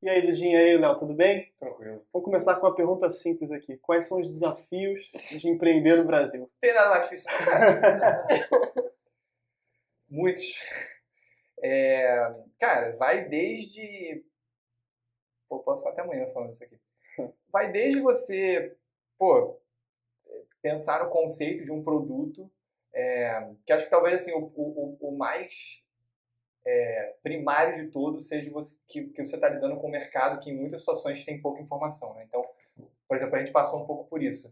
E aí, Lidinha, e aí, Léo, tudo bem? Tranquilo. Vou começar com uma pergunta simples aqui. Quais são os desafios de empreender no Brasil? Não tem nada mais difícil, não, cara. Muitos. Cara, vai desde... Pô, posso falar até amanhã falando isso aqui. Vai desde você, pensar no conceito de um produto, que acho que talvez assim, o mais primário de tudo seja que você está lidando com um mercado que em muitas situações tem pouca informação, né? Então, por exemplo, a gente passou um pouco por isso,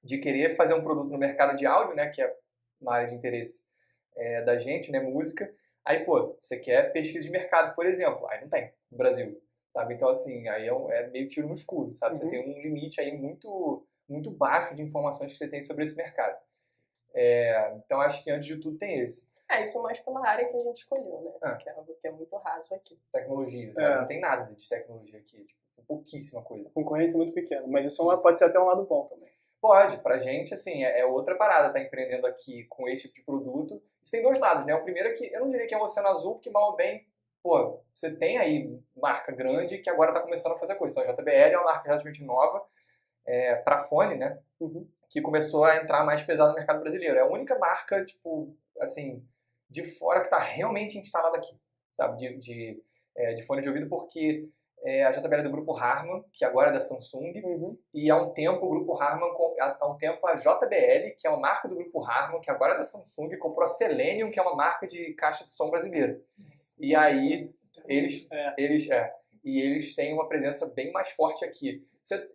de querer fazer um produto no mercado de áudio, né, que é uma área de interesse da gente, né, música. Aí, você quer pesquisa de mercado, por exemplo. Aí não tem no Brasil, sabe? Então, assim, aí é meio tiro no escuro, sabe? Uhum. Você tem um limite aí muito, muito baixo de informações que você tem sobre esse mercado. Então, acho que antes de tudo tem esse. Isso mais pela área que a gente escolheu, né? Que é algo que é muito raso aqui. Tecnologia, sabe? Não tem nada de tecnologia aqui, tipo, pouquíssima coisa. A concorrência é muito pequena, mas isso pode ser até um lado bom também. Pode, pra gente, assim, é outra parada tá empreendendo aqui com esse tipo de produto. Isso tem dois lados, né? O primeiro é que, eu não diria que é um oceano azul, porque mal ou bem, você tem aí marca grande que agora tá começando a fazer coisa. Então a JBL é uma marca relativamente nova, pra fone, né? Uhum. Que começou a entrar mais pesado no mercado brasileiro. É a única marca, tipo, assim, de fora que tá realmente instalada aqui, sabe? De fone de ouvido, porque a JBL é do grupo Harman, que agora é da Samsung, e há um tempo o grupo Harman, há um tempo a JBL, que é uma marca do grupo Harman, que agora é da Samsung, comprou a Selenium, que é uma marca de caixa de som brasileira. E aí eles têm uma presença bem mais forte aqui.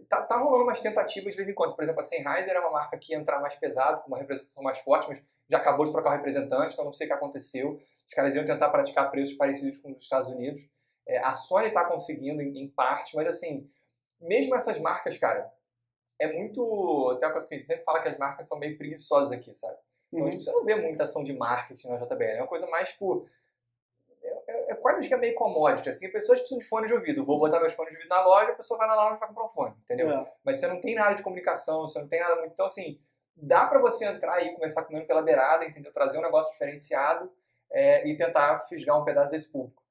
Tá rolando umas tentativas de vez em quando. Por exemplo, a Sennheiser é uma marca que ia entrar mais pesado, com uma representação mais forte, mas já acabou de trocar o representante, então não sei o que aconteceu. Os caras iam tentar praticar preços parecidos com os dos Estados Unidos. A Sony está conseguindo em parte, mas assim, mesmo essas marcas, cara, é muito... Tem uma coisa que a gente sempre fala que as marcas são meio preguiçosas aqui, sabe? Então, tipo, você não vê muita ação de marketing na JBL. É uma coisa mais, tipo... quase que é meio commodity, assim, pessoas precisam de fone de ouvido. Vou botar meus fones de ouvido na loja, a pessoa vai na loja e vai comprar um fone, entendeu? Mas você não tem nada de comunicação, você não tem nada muito... Então, assim, dá pra você entrar e começar comendo pela beirada, entendeu? Trazer um negócio diferenciado e tentar fisgar um pedaço desse público.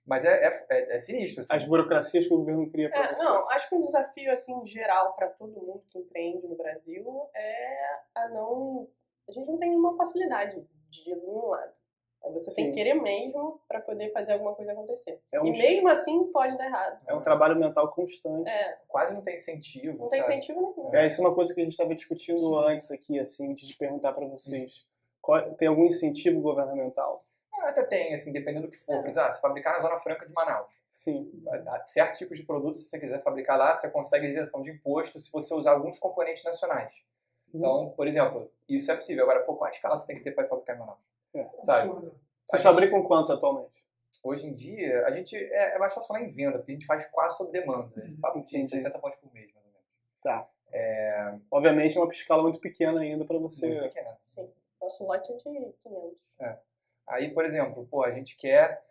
Mas é sinistro, assim. As burocracias que o governo cria para você. Não, acho que um desafio, assim, geral para todo mundo que empreende no Brasil a gente não tem nenhuma facilidade de nenhum lado. Você tem que querer mesmo para poder fazer alguma coisa acontecer. E mesmo assim pode dar errado. É um trabalho mental constante. Quase não tem incentivo. Não tem incentivo nenhum. Isso é uma coisa que a gente estava discutindo antes aqui, assim, de perguntar para vocês. Tem algum incentivo governamental? Até tem, assim, dependendo do que for. Por exemplo, se fabricar na Zona Franca de Manaus. Sim. Certos tipos de produtos, se você quiser fabricar lá, você consegue isenção de imposto se você usar alguns componentes nacionais. Então, por exemplo, isso é possível. Agora, qual a escala você tem que ter para fabricar em Manaus? Sabe? Vocês fabricam quantos atualmente? Hoje em dia, a gente é mais fácil falar em venda, porque a gente faz quase sob demanda. A gente faz 60 fontes por mês, mais ou menos. Tá. Obviamente é uma escala muito pequena ainda para você... Muito pequena. Sim. Nosso lote é de 500. Aí, por exemplo, a gente quer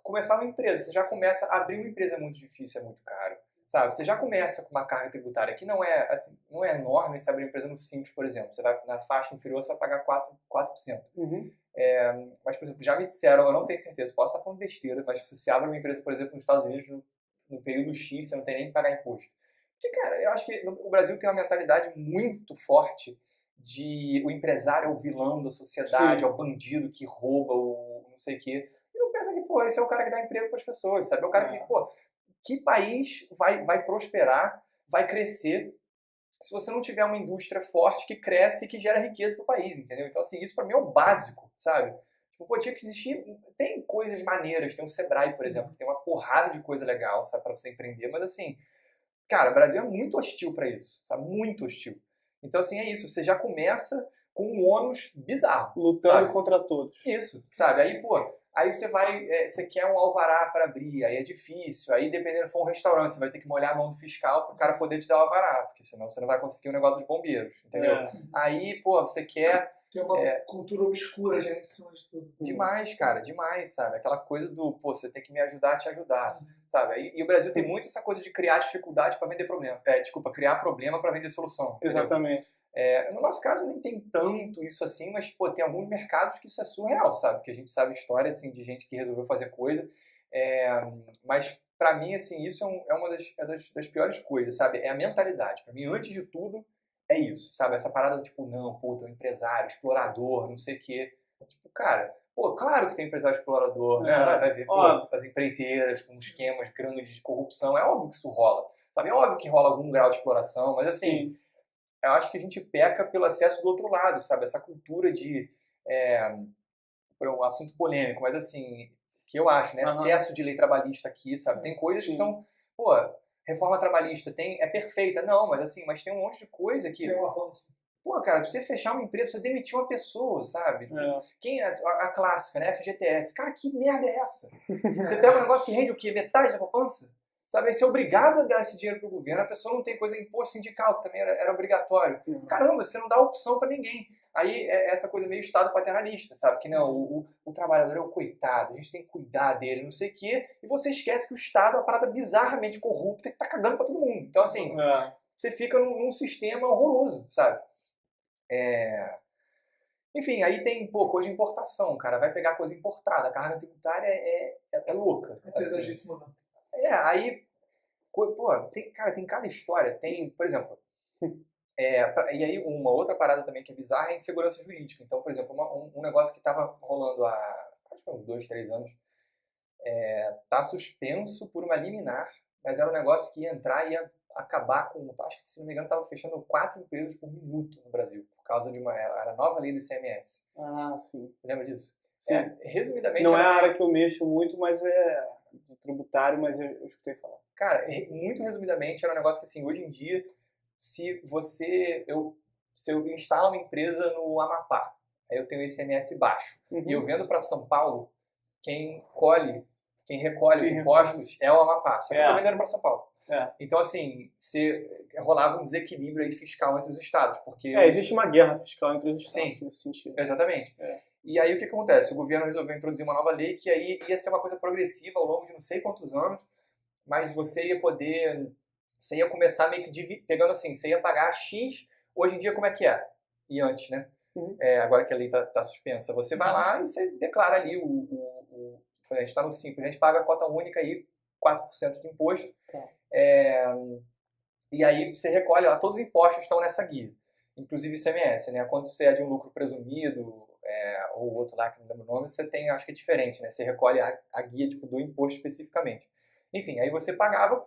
começar uma empresa. Você já começa... Abrir uma empresa é muito difícil, é muito caro. Sabe? Você já começa com uma carga tributária que não é enorme. Você abrir uma empresa no Simples, por exemplo. Você vai na faixa inferior, você vai pagar 4%. Mas, por exemplo, já me disseram, eu não tenho certeza, posso estar falando besteira, mas se você abre uma empresa, por exemplo, nos Estados Unidos, no período X, você não tem nem que pagar imposto. Porque, cara, eu acho que o Brasil tem uma mentalidade muito forte de o empresário é o vilão da sociedade, é o bandido que rouba, o não sei o quê. E não pensa que, esse é o cara que dá emprego para as pessoas, sabe? É o cara que país vai prosperar, vai crescer, se você não tiver uma indústria forte que cresce e que gera riqueza para o país, entendeu? Então, assim, isso para mim é o básico, sabe? Tipo, tinha que existir... Tem coisas maneiras, tem o Sebrae, por exemplo, que tem uma porrada de coisa legal, sabe, para você empreender, mas assim, cara, o Brasil é muito hostil para isso, sabe? Muito hostil. Então, assim, é isso. Você já começa com um ônus bizarro. Lutando contra todos. Isso, sabe? Aí, aí você vai... você quer um alvará para abrir, aí é difícil. Aí, dependendo, se for um restaurante, você vai ter que molhar a mão do fiscal para o cara poder te dar o alvará, porque senão você não vai conseguir o negócio dos bombeiros, entendeu? Aí, você quer... Tem uma cultura obscura, gente, em cima de tudo. Demais, cara, demais, sabe? Aquela coisa do, você tem que me ajudar a te ajudar, sabe? E o Brasil tem muito essa coisa de criar dificuldade para vender problema. Criar problema para vender solução. Entendeu? Exatamente. No nosso caso nem tem tanto isso assim, mas pô, tem alguns mercados que isso é surreal, sabe? Que a gente sabe história assim, de gente que resolveu fazer coisa. Mas pra mim, assim, isso é uma das piores coisas, sabe? É a mentalidade. Pra mim, antes de tudo, é isso, sabe? Essa parada tipo, não, puta, empresário, explorador, não sei o quê. Tipo, cara, pô, claro que tem empresário explorador, né? Vai ver, pô, as empreiteiras com esquemas grandes de corrupção, é óbvio que isso rola, sabe? É óbvio que rola algum grau de exploração, mas assim, eu acho que a gente peca pelo acesso do outro lado, sabe? Essa cultura de, um assunto polêmico, mas assim, que eu acho, né? Excesso de lei trabalhista aqui, sabe? Tem coisas que são, pô, reforma trabalhista é perfeita, não, mas assim, mas tem um monte de coisa que... Pô, cara, pra você fechar uma empresa, pra você demitir uma pessoa, sabe? Quem é a clássica, né? FGTS. Cara, que merda é essa? Você pega um negócio que rende o quê? Metade da poupança? Sabe? Aí você é obrigado a dar esse dinheiro pro governo, a pessoa não tem coisa, imposto sindical, que também era obrigatório. Caramba, você não dá opção pra ninguém. Aí é essa coisa meio estado paternalista, sabe? Que não, o trabalhador é o coitado, a gente tem que cuidar dele, não sei o quê, e você esquece que o Estado é uma parada bizarramente corrupta que tá cagando pra todo mundo. Então, assim, você fica num sistema horroroso, sabe? Enfim, aí tem, pô, coisa de importação, cara. Vai pegar coisa importada. A carga tributária é louca. É pesadíssimo, não. Aí, pô, tem cada história. Tem, por exemplo, e aí uma outra parada também que é bizarra é a insegurança jurídica. Então, por exemplo, um negócio que estava rolando há, acho que uns 2, 3 anos, tá suspenso por uma liminar, mas era um negócio que ia entrar e ia acabar com, acho que se não me engano, estava fechando 4 empresas por minuto no Brasil, por causa de era a nova lei do ICMS. Ah, sim. Lembra disso? Sim. Resumidamente... Não é a área que eu mexo muito, mas é de tributário, mas eu escutei falar. Cara, muito resumidamente, era um negócio que, assim, hoje em dia, se eu instalo uma empresa no Amapá, aí eu tenho ICMS baixo, e eu vendo para São Paulo, quem recolhe os impostos é o Amapá, só que eu tô vendendo para São Paulo. Então, assim, rolava um desequilíbrio aí fiscal entre os estados, porque... existe uma guerra fiscal entre os estados nesse sentido. Exatamente. E aí o que acontece? O governo resolveu introduzir uma nova lei que aí ia ser uma coisa progressiva ao longo de não sei quantos anos, mas você ia começar meio que pegando assim, você ia pagar X, hoje em dia como é que é? E antes, né? Agora que a lei tá suspensa, você vai lá e você declara ali a gente está no simples, a gente paga a cota única aí, 4% de imposto. E aí você recolhe lá, todos os impostos estão nessa guia, inclusive o ICMS, né? Quando você é de um lucro presumido, ou outro lá que não lembro o nome, você tem, acho que é diferente, né? Você recolhe a guia tipo, do imposto especificamente. Enfim, aí você pagava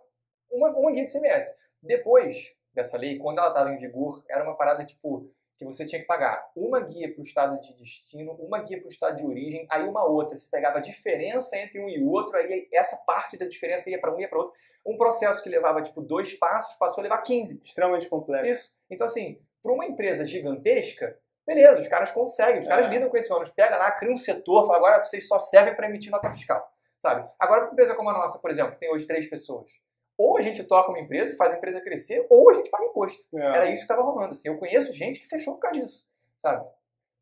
uma guia de ICMS. Depois dessa lei, quando ela estava em vigor, era uma parada tipo que você tinha que pagar uma guia para o estado de destino, uma guia para o estado de origem, aí uma outra. Você pegava a diferença entre um e o outro, aí essa parte da diferença ia para um e ia para outro. Um processo que levava, tipo, 2 passos, passou a levar 15. Extremamente complexo. Isso. Então, assim, para uma empresa gigantesca, beleza, os caras conseguem, os caras lidam com esse ônus. Pega lá, cria um setor, fala, agora vocês só servem para emitir nota fiscal, sabe? Agora, para uma empresa como a nossa, por exemplo, que tem hoje 3 pessoas, ou a gente toca uma empresa e faz a empresa crescer, ou a gente paga imposto. Era isso que estava rolando. Assim. Eu conheço gente que fechou por causa disso, sabe?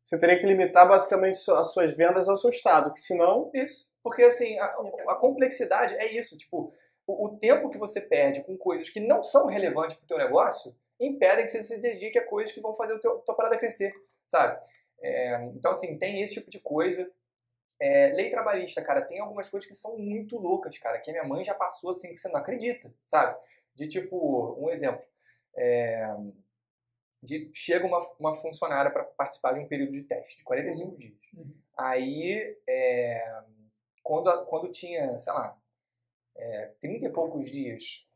Você teria que limitar basicamente as suas vendas ao seu estado, que senão... Isso. Porque, assim, a complexidade é isso. Tipo, o tempo que você perde com coisas que não são relevantes para o teu negócio impedem que você se dedique a coisas que vão fazer a tua parada crescer, sabe? Então, assim, tem esse tipo de coisa. Lei trabalhista, cara, tem algumas coisas que são muito loucas, cara, que a minha mãe já passou assim, que você não acredita, sabe? De tipo, um exemplo, chega uma funcionária para participar de um período de teste, de 45 dias. Aí, quando tinha, sei lá, 30 e poucos dias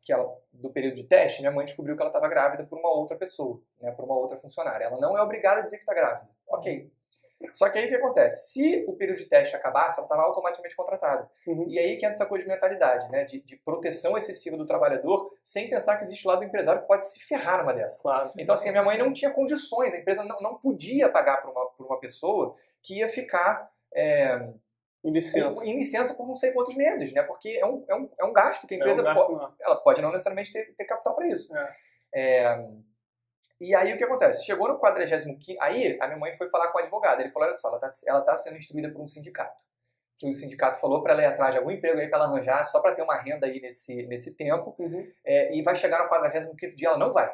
do período de teste, minha mãe descobriu que ela estava grávida por uma outra pessoa, né, por uma outra funcionária. Ela não é obrigada a dizer que está grávida. Ok. Só que aí o que acontece? Se o período de teste acabasse, ela estava automaticamente contratada. E aí que entra essa coisa de mentalidade, né? De proteção excessiva do trabalhador, sem pensar que existe o lado do empresário que pode se ferrar numa dessa. Claro. Então, assim, a minha mãe não tinha condições, a empresa não podia pagar por uma pessoa que ia ficar em licença por não sei quantos meses, né? Porque é um gasto que a empresa ela pode não necessariamente ter capital para isso. E aí o que acontece? Chegou no 45º, aí a minha mãe foi falar com o advogado. Ele falou, olha só, ela tá sendo instruída por um sindicato. Que o sindicato falou para ela ir atrás de algum emprego aí para ela arranjar, só para ter uma renda aí nesse tempo. E vai chegar no 45º dia, ela não vai.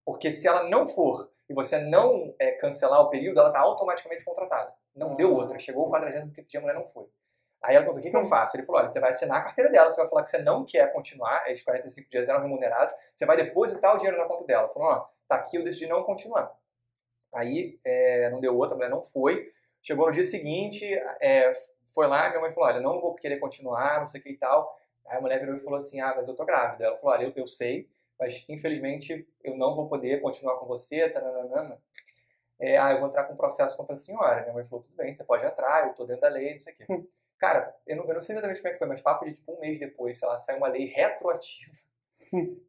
Porque se ela não for e você não cancelar o período, ela tá automaticamente contratada. Não deu outra. Chegou o 40º dia, a mulher não foi. Aí ela perguntou, o que eu faço? Ele falou, olha, você vai assinar a carteira dela, você vai falar que você não quer continuar, os 45 dias eram remunerados, você vai depositar o dinheiro na conta dela. Falou, ó, tá aqui, eu decidi não continuar. Aí não deu outra, a mulher não foi. Chegou no dia seguinte, foi lá, minha mãe falou, olha, não vou querer continuar, não sei o que e tal. Aí a mulher virou e falou assim, mas eu tô grávida. Ela falou, olha, eu sei, mas infelizmente eu não vou poder continuar com você, taranana. Eu vou entrar com um processo contra a senhora. Minha mãe falou, tudo bem, você pode entrar, eu tô dentro da lei, não sei o quê. Cara, eu não sei exatamente como é que foi, mas papo de tipo um mês depois, sei lá, saiu uma lei retroativa.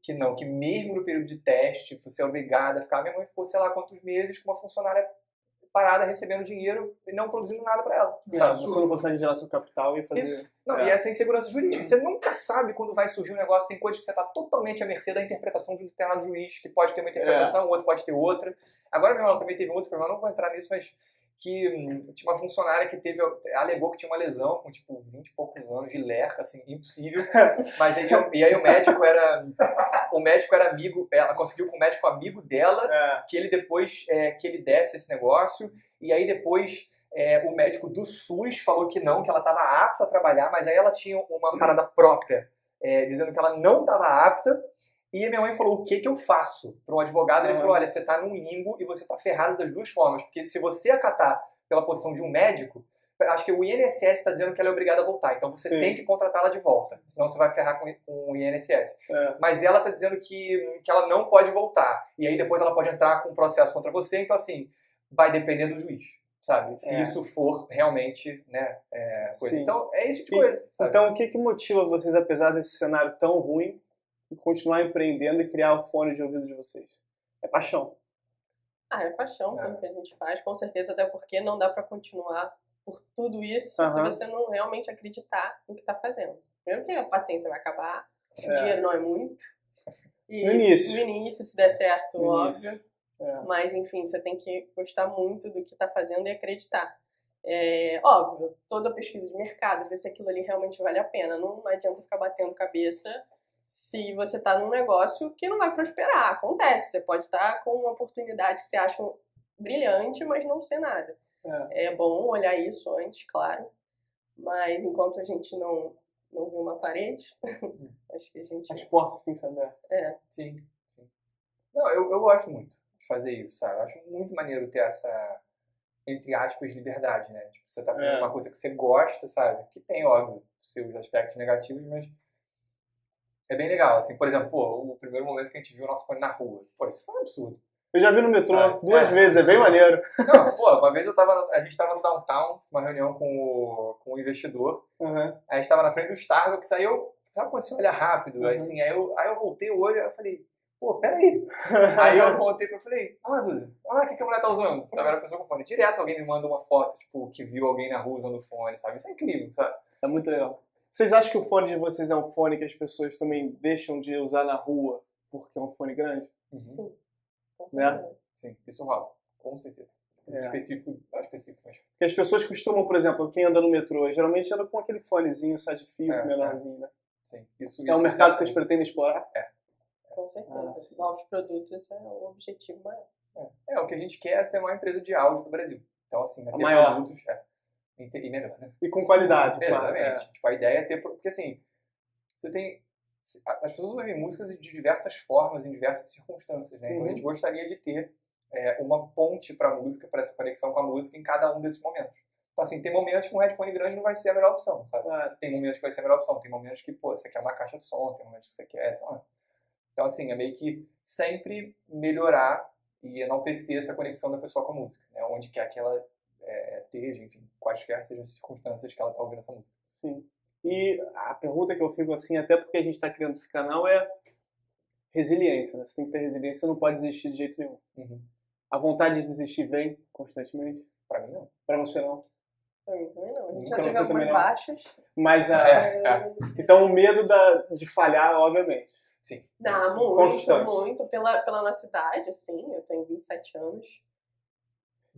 Que mesmo no período de teste, você é obrigada a ficar. Minha mãe ficou, sei lá, quantos meses com uma funcionária parada, recebendo dinheiro e não produzindo nada pra ela. Sabe? Você não consegue gerar seu capital e fazer... Isso. Não, e essa insegurança jurídica. Você nunca sabe quando vai surgir um negócio. Tem coisas que você tá totalmente à mercê da interpretação de um determinado juiz, que pode ter uma interpretação, o outro pode ter outra. Agora mesmo ela também teve outro problema, não vou entrar nisso, mas que tinha uma funcionária que alegou que tinha uma lesão com, tipo, 20 e poucos anos de ler, assim, impossível. Mas aí o médico era amigo, ela conseguiu com o médico amigo dela, que ele depois, que ele desse esse negócio, e aí depois o médico do SUS falou que não, que ela estava apta a trabalhar, mas aí ela tinha uma parada própria, dizendo que ela não estava apta. E a minha mãe falou, o que eu faço? Para um advogado, ele falou, olha, você está num limbo e você está ferrado das duas formas. Porque se você acatar pela posição de um médico, acho que o INSS está dizendo que ela é obrigada a voltar. Então você tem que contratá-la de volta. Senão você vai ferrar com o INSS. Mas ela está dizendo que ela não pode voltar. E aí depois ela pode entrar com um processo contra você. Então assim, vai depender do juiz. Sabe? Se isso for realmente, né, coisa. Então é esse tipo de coisa. Sabe? Então o que motiva vocês, apesar desse cenário tão ruim, continuar empreendendo e criar o fone de ouvido de vocês? É paixão. É paixão pelo que a gente faz, com certeza, até porque não dá pra continuar por tudo isso se você não realmente acreditar no que tá fazendo. Primeiro que a paciência vai acabar, o dinheiro não é muito. E no início. No início, se der certo, óbvio. Mas, enfim, você tem que gostar muito do que tá fazendo e acreditar. Óbvio, toda pesquisa de mercado, ver se aquilo ali realmente vale a pena. Não adianta ficar batendo cabeça se você está num negócio que não vai prosperar. Acontece, você pode estar com uma oportunidade que você acha brilhante, mas não ser nada. É bom olhar isso antes, claro, mas enquanto a gente não vê uma parede, acho que a gente... As portas têm que ser abertas. Sim. Não, eu gosto muito de fazer isso, sabe? Eu acho muito maneiro ter essa, entre aspas, liberdade, né? Tipo, você tá fazendo uma coisa que você gosta, sabe? Que tem, óbvio, seus aspectos negativos, mas é bem legal, assim, por exemplo, o primeiro momento que a gente viu o nosso fone na rua, isso foi um absurdo. Eu já vi no metrô 2 vezes, é bem maneiro. Não, uma vez a gente tava no downtown, uma reunião com o investidor, aí a gente tava na frente do Starbucks, aí eu, sabe quando você olha rápido, assim, aí eu voltei o olho, aí eu falei, peraí. Aí eu voltei e falei, Duda, olha o que a mulher tá usando. Tava a pessoa com fone. Direto alguém me manda uma foto, tipo, que viu alguém na rua usando fone, sabe? Isso é incrível, sabe? É muito legal. Vocês acham que o fone de vocês é um fone que as pessoas também deixam de usar na rua porque é um fone grande? Sim. Né? Sim, isso rola, com certeza. Específico, mas... Porque as pessoas costumam, por exemplo, quem anda no metrô, geralmente anda com aquele fonezinho, sai de fio, menorzinho, né? Sim. Isso um mercado que vocês pretendem explorar? Com certeza. Novos produtos é o objetivo maior. O que a gente quer é ser uma empresa de áudio do Brasil. Então, assim, ter maior. produtos e melhor, né? E com qualidade, exatamente. Claro. Tipo, a ideia é ter... Porque, assim, você tem... As pessoas ouvem músicas de diversas formas, em diversas circunstâncias, né? Então, a gente gostaria de ter uma ponte para a música, para essa conexão com a música em cada um desses momentos. Então, assim, tem momentos que um headphone grande não vai ser a melhor opção, sabe? Tem momentos que vai ser a melhor opção. Tem momentos que, você quer uma caixa de som, tem momentos que você quer... Então, assim, é meio que sempre melhorar e enaltecer essa conexão da pessoa com a música, né? Onde quer que ela esteja, enfim, quaisquer sejam as circunstâncias que ela está ouvindo essa música. Sim. E a pergunta que eu fico assim, até porque a gente está criando esse canal, é resiliência, né? Você tem que ter resiliência, você não pode desistir de jeito nenhum. A vontade de desistir vem constantemente? Pra mim, não. Pra você, não? Pra mim também não. A gente Pra já teve você também algumas baixas. Mas então o medo de falhar, obviamente. Sim. Não, muito. Pela nossa idade, assim, eu tenho 27 anos.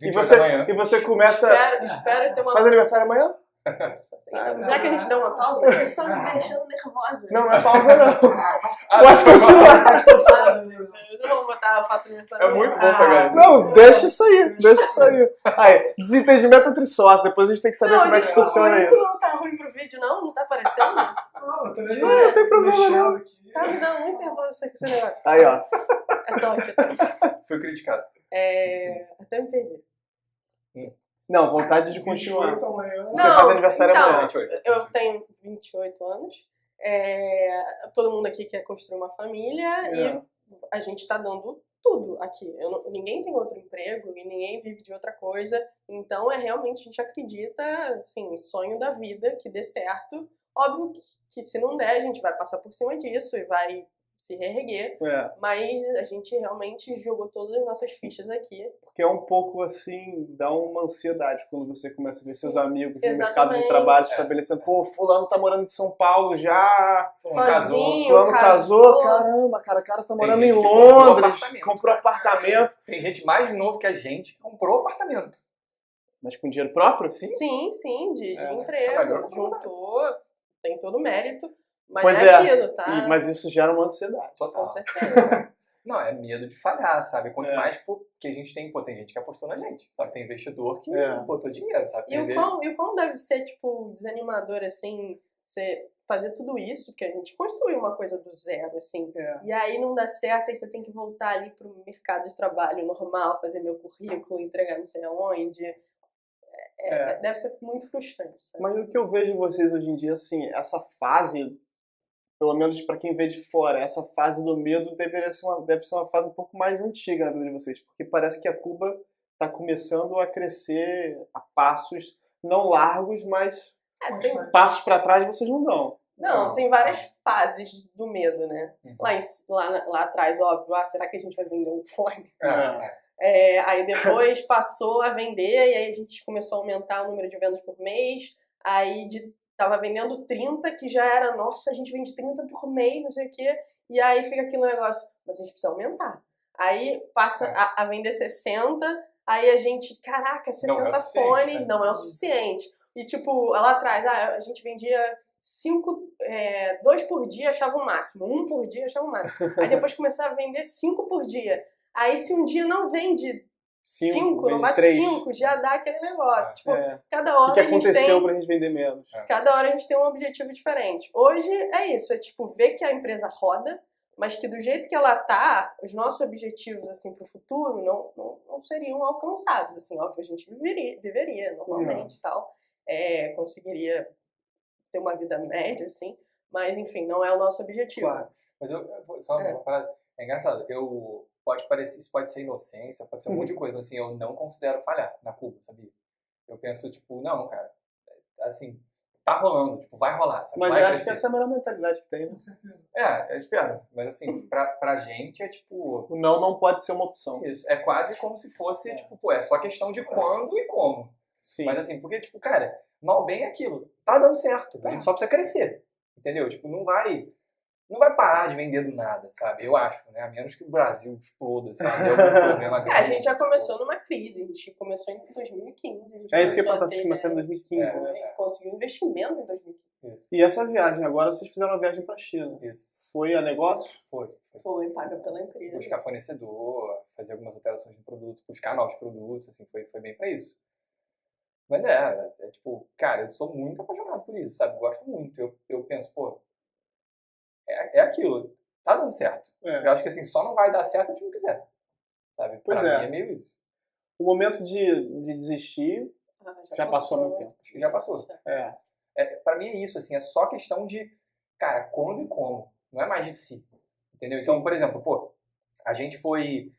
E você começa... Espero ter Você faz aniversário amanhã? Já que a gente deu uma pausa, isso tá me deixando nervosa. Não é pausa, não. Pode continuar. Eu não vou botar alface no meu É muito bom pegar. Não, deixa isso aí. Aí, desentendimento entre sócios. Depois a gente tem que saber como é que funciona isso. Isso não tá ruim pro vídeo, não? Não tá aparecendo? Não, eu também não tem problema, não. Tá me dando muito nervoso esse negócio. Aí, ó. É toque. Fui criticado. Até me perdi. Não, vontade de continuar. 28 amanhã. Você faz aniversário então, amanhã. Eu tenho 28 anos. Todo mundo aqui quer construir uma família e a gente tá dando tudo aqui. Ninguém tem outro emprego e ninguém vive de outra coisa. Então, realmente, a gente acredita, assim, sonho da vida, que dê certo. Óbvio que se não der, a gente vai passar por cima disso e vai se reerguer. Mas a gente realmente jogou todas as nossas fichas aqui. Porque é um pouco assim, dá uma ansiedade quando você começa a ver seus amigos no Exatamente. mercado de trabalho se estabelecendo. Pô, fulano tá morando em São Paulo já. Sozinho, fulano casou. Caramba, cara, o cara tá morando em Londres, comprou apartamento. Tem gente mais novo que a gente que comprou apartamento. Mas com dinheiro próprio? Sim, de emprego. Juntou, tem todo o mérito. Mas pois aquilo, tá? Mas isso gera uma ansiedade. Total. Com certeza. Não, é medo de falhar, sabe? Quanto mais que a gente tem, tem gente que apostou na gente, sabe? Tem investidor que botou dinheiro, sabe? E o quão deve ser, tipo, desanimador, assim, você fazer tudo isso, que a gente construiu uma coisa do zero, assim, e aí não dá certo, aí você tem que voltar ali pro mercado de trabalho normal, fazer meu currículo, entregar não sei aonde. Deve ser muito frustrante, sabe? Mas o que eu vejo em vocês hoje em dia, assim, essa fase, pelo menos para quem vê de fora, essa fase do medo deve ser uma fase um pouco mais antiga na vida de vocês, porque parece que a Cuba está começando a crescer a passos não largos, mas passos para trás vocês não dão. Não, tem várias fases do medo, né? Lá atrás, óbvio, será que a gente vai vender um fone? Aí depois passou a vender e aí a gente começou a aumentar o número de vendas por mês, aí tava vendendo 30, que já era, nossa, a gente vende 30 por mês, não sei o quê. E aí fica aquele negócio, mas a gente precisa aumentar. Aí passa a vender 60, aí a gente, caraca, 60 fones não é o suficiente. E tipo, lá atrás, a gente vendia 2 por dia achava o máximo, 1 por dia achava o máximo. Aí depois começava a vender 5 por dia. Aí se um dia não vende 5, não bate 5, já dá aquele negócio. Tipo, cada hora o que aconteceu pra gente vender menos? Cada hora a gente tem um objetivo diferente. Hoje é isso, tipo, ver que a empresa roda, mas que do jeito que ela tá, os nossos objetivos, assim, pro futuro não seriam alcançados, assim, óbvio, a gente viveria normalmente e tal, conseguiria ter uma vida média, assim, mas, enfim, não é o nosso objetivo. Claro. Mas só uma parada, é engraçado, isso pode ser inocência, pode ser um monte de coisa, assim, eu não considero falhar na Cuba, sabia? Eu penso, tipo, não, cara, assim, tá rolando, tipo, vai rolar, sabe? Mas eu acho que essa é a melhor mentalidade que tem, né? Com certeza. Eu espero, mas assim, pra gente é tipo... O não pode ser uma opção. Isso, é quase como se fosse, tipo, é só questão de quando e como. Sim. Mas assim, porque, tipo, cara, mal bem é aquilo, tá dando certo, a gente só precisa crescer, entendeu? Tipo, não vai parar de vender do nada, sabe? Eu acho, né? A menos que o Brasil exploda, sabe? A gente já começou numa crise, a gente começou em 2015. Isso que eu ia perguntar, vocês começaram em 2015. Conseguiu investimento em 2015. Isso. E essa viagem, agora vocês fizeram uma viagem pra China. Isso. Foi a negócio? Foi paga pela empresa. Buscar fornecedor, fazer algumas alterações de produto, buscar novos produtos, assim, foi bem pra isso. Mas tipo, cara, eu sou muito apaixonado por isso, sabe? Eu gosto muito. Eu penso, pô, é aquilo, tá dando certo. Eu acho que assim, só não vai dar certo se a gente não quiser, sabe? Pra mim é meio isso. O momento de desistir já passou há muito tempo. Acho que já passou. Pra mim é isso, assim, é só questão de, cara, quando e como. Não é mais de si, entendeu? Sim. Então, por exemplo, pô, a gente foi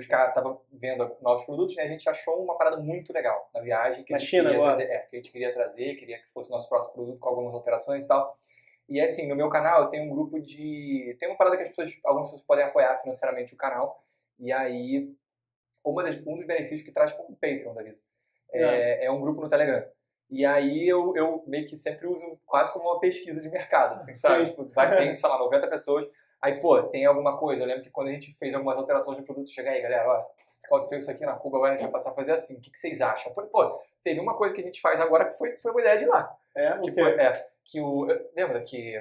tava vendo novos produtos, né? A gente achou uma parada muito legal na viagem. Que na China agora? Que a gente queria trazer, queria que fosse o nosso próximo produto com algumas alterações e tal. E assim, no meu canal eu tenho um grupo tem uma parada que algumas pessoas podem apoiar financeiramente o canal. E aí, um dos benefícios que traz como um Patreon da vida. É um grupo no Telegram. E aí eu meio que sempre uso quase como uma pesquisa de mercado, assim, sabe? Tipo, tem, sei lá, 90 pessoas. Aí, pô, tem alguma coisa. Eu lembro que quando a gente fez algumas alterações de produto, chega aí, galera, ó, aconteceu isso aqui na Cuba, agora a gente vai passar a fazer assim. O que vocês acham? Pô, teve uma coisa que a gente faz agora que foi uma ideia de lá. Lembra que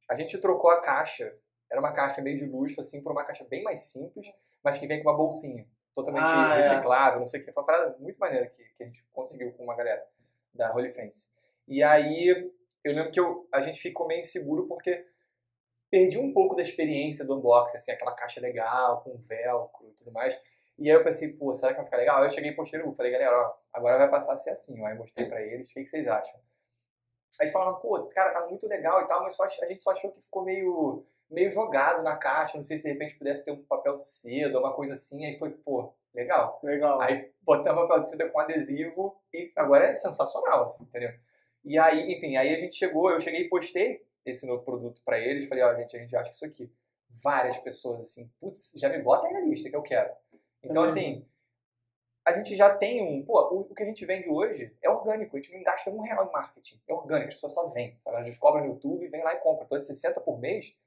a gente trocou a caixa, era uma caixa meio de luxo, assim, por uma caixa bem mais simples, mas que vem com uma bolsinha, totalmente reciclável, não sei o que. Foi uma parada muito maneira que a gente conseguiu com uma galera da Holy Fence. E aí, eu lembro que a gente ficou meio inseguro porque perdi um pouco da experiência do unboxing, assim, aquela caixa legal, com velcro e tudo mais. E aí eu pensei, pô, será que vai ficar legal? Aí eu cheguei e postei no grupo, falei, galera, ó, agora vai passar a ser assim, ó. Aí mostrei pra eles, o que vocês acham? Aí eles falaram, pô, cara, tá muito legal e tal, mas a gente só achou que ficou meio jogado na caixa, não sei se de repente pudesse ter um papel de seda, uma coisa assim, aí foi, pô, legal. Aí botamos papel de seda com adesivo e agora é sensacional, assim, entendeu? E aí, enfim, aí eu cheguei e postei esse novo produto pra eles, falei, ó, gente, a gente acha isso aqui. Várias pessoas, assim, putz, já me bota aí na lista que eu quero. Então, assim, a gente já tem o que a gente vende hoje é orgânico, a gente não gasta R$1 em marketing, é orgânico, as pessoas só vêm, sabe? Elas descobrem no YouTube, vêm lá e compram. Então, 60 por mês,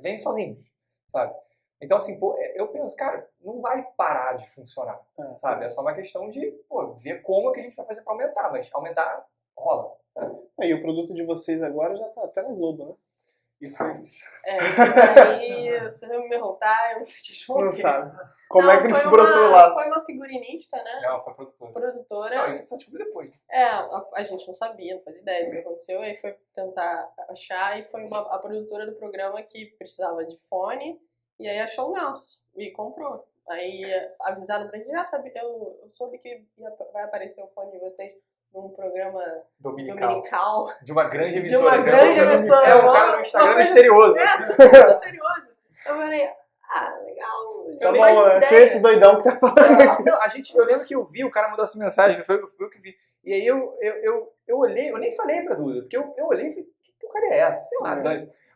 vem sozinhos, sabe? Então, assim, eu penso, cara, não vai parar de funcionar, sabe? É só uma questão de, ver como que a gente vai fazer pra aumentar, mas aumentar rola, sabe? E o produto de vocês agora já tá até na Globo, né? Isso foi isso. Aí, se você me perguntar, eu não sei te responder. Não sabe. Como é que ele se brotou lá? Foi uma figurinista, né? Não, foi produtora. Não, isso só descobriu depois. A gente não sabia, não fazia ideia do que aconteceu. Aí foi tentar achar e foi a produtora do programa que precisava de fone. E aí achou o nosso e comprou. Aí avisaram pra gente, eu soube que vai aparecer o fone de vocês num programa dominical. De uma grande emissora. De uma grande emissora. É um cara no Instagram misterioso. Misterioso. Eu falei, legal. Tá bom, né? Que é esse doidão que tá falando aqui. Não, eu lembro que eu vi, o cara mandou essa mensagem, foi eu que vi. E aí eu olhei, eu nem falei pra Duda, porque eu olhei e falei, que porcaria é essa? Sei lá,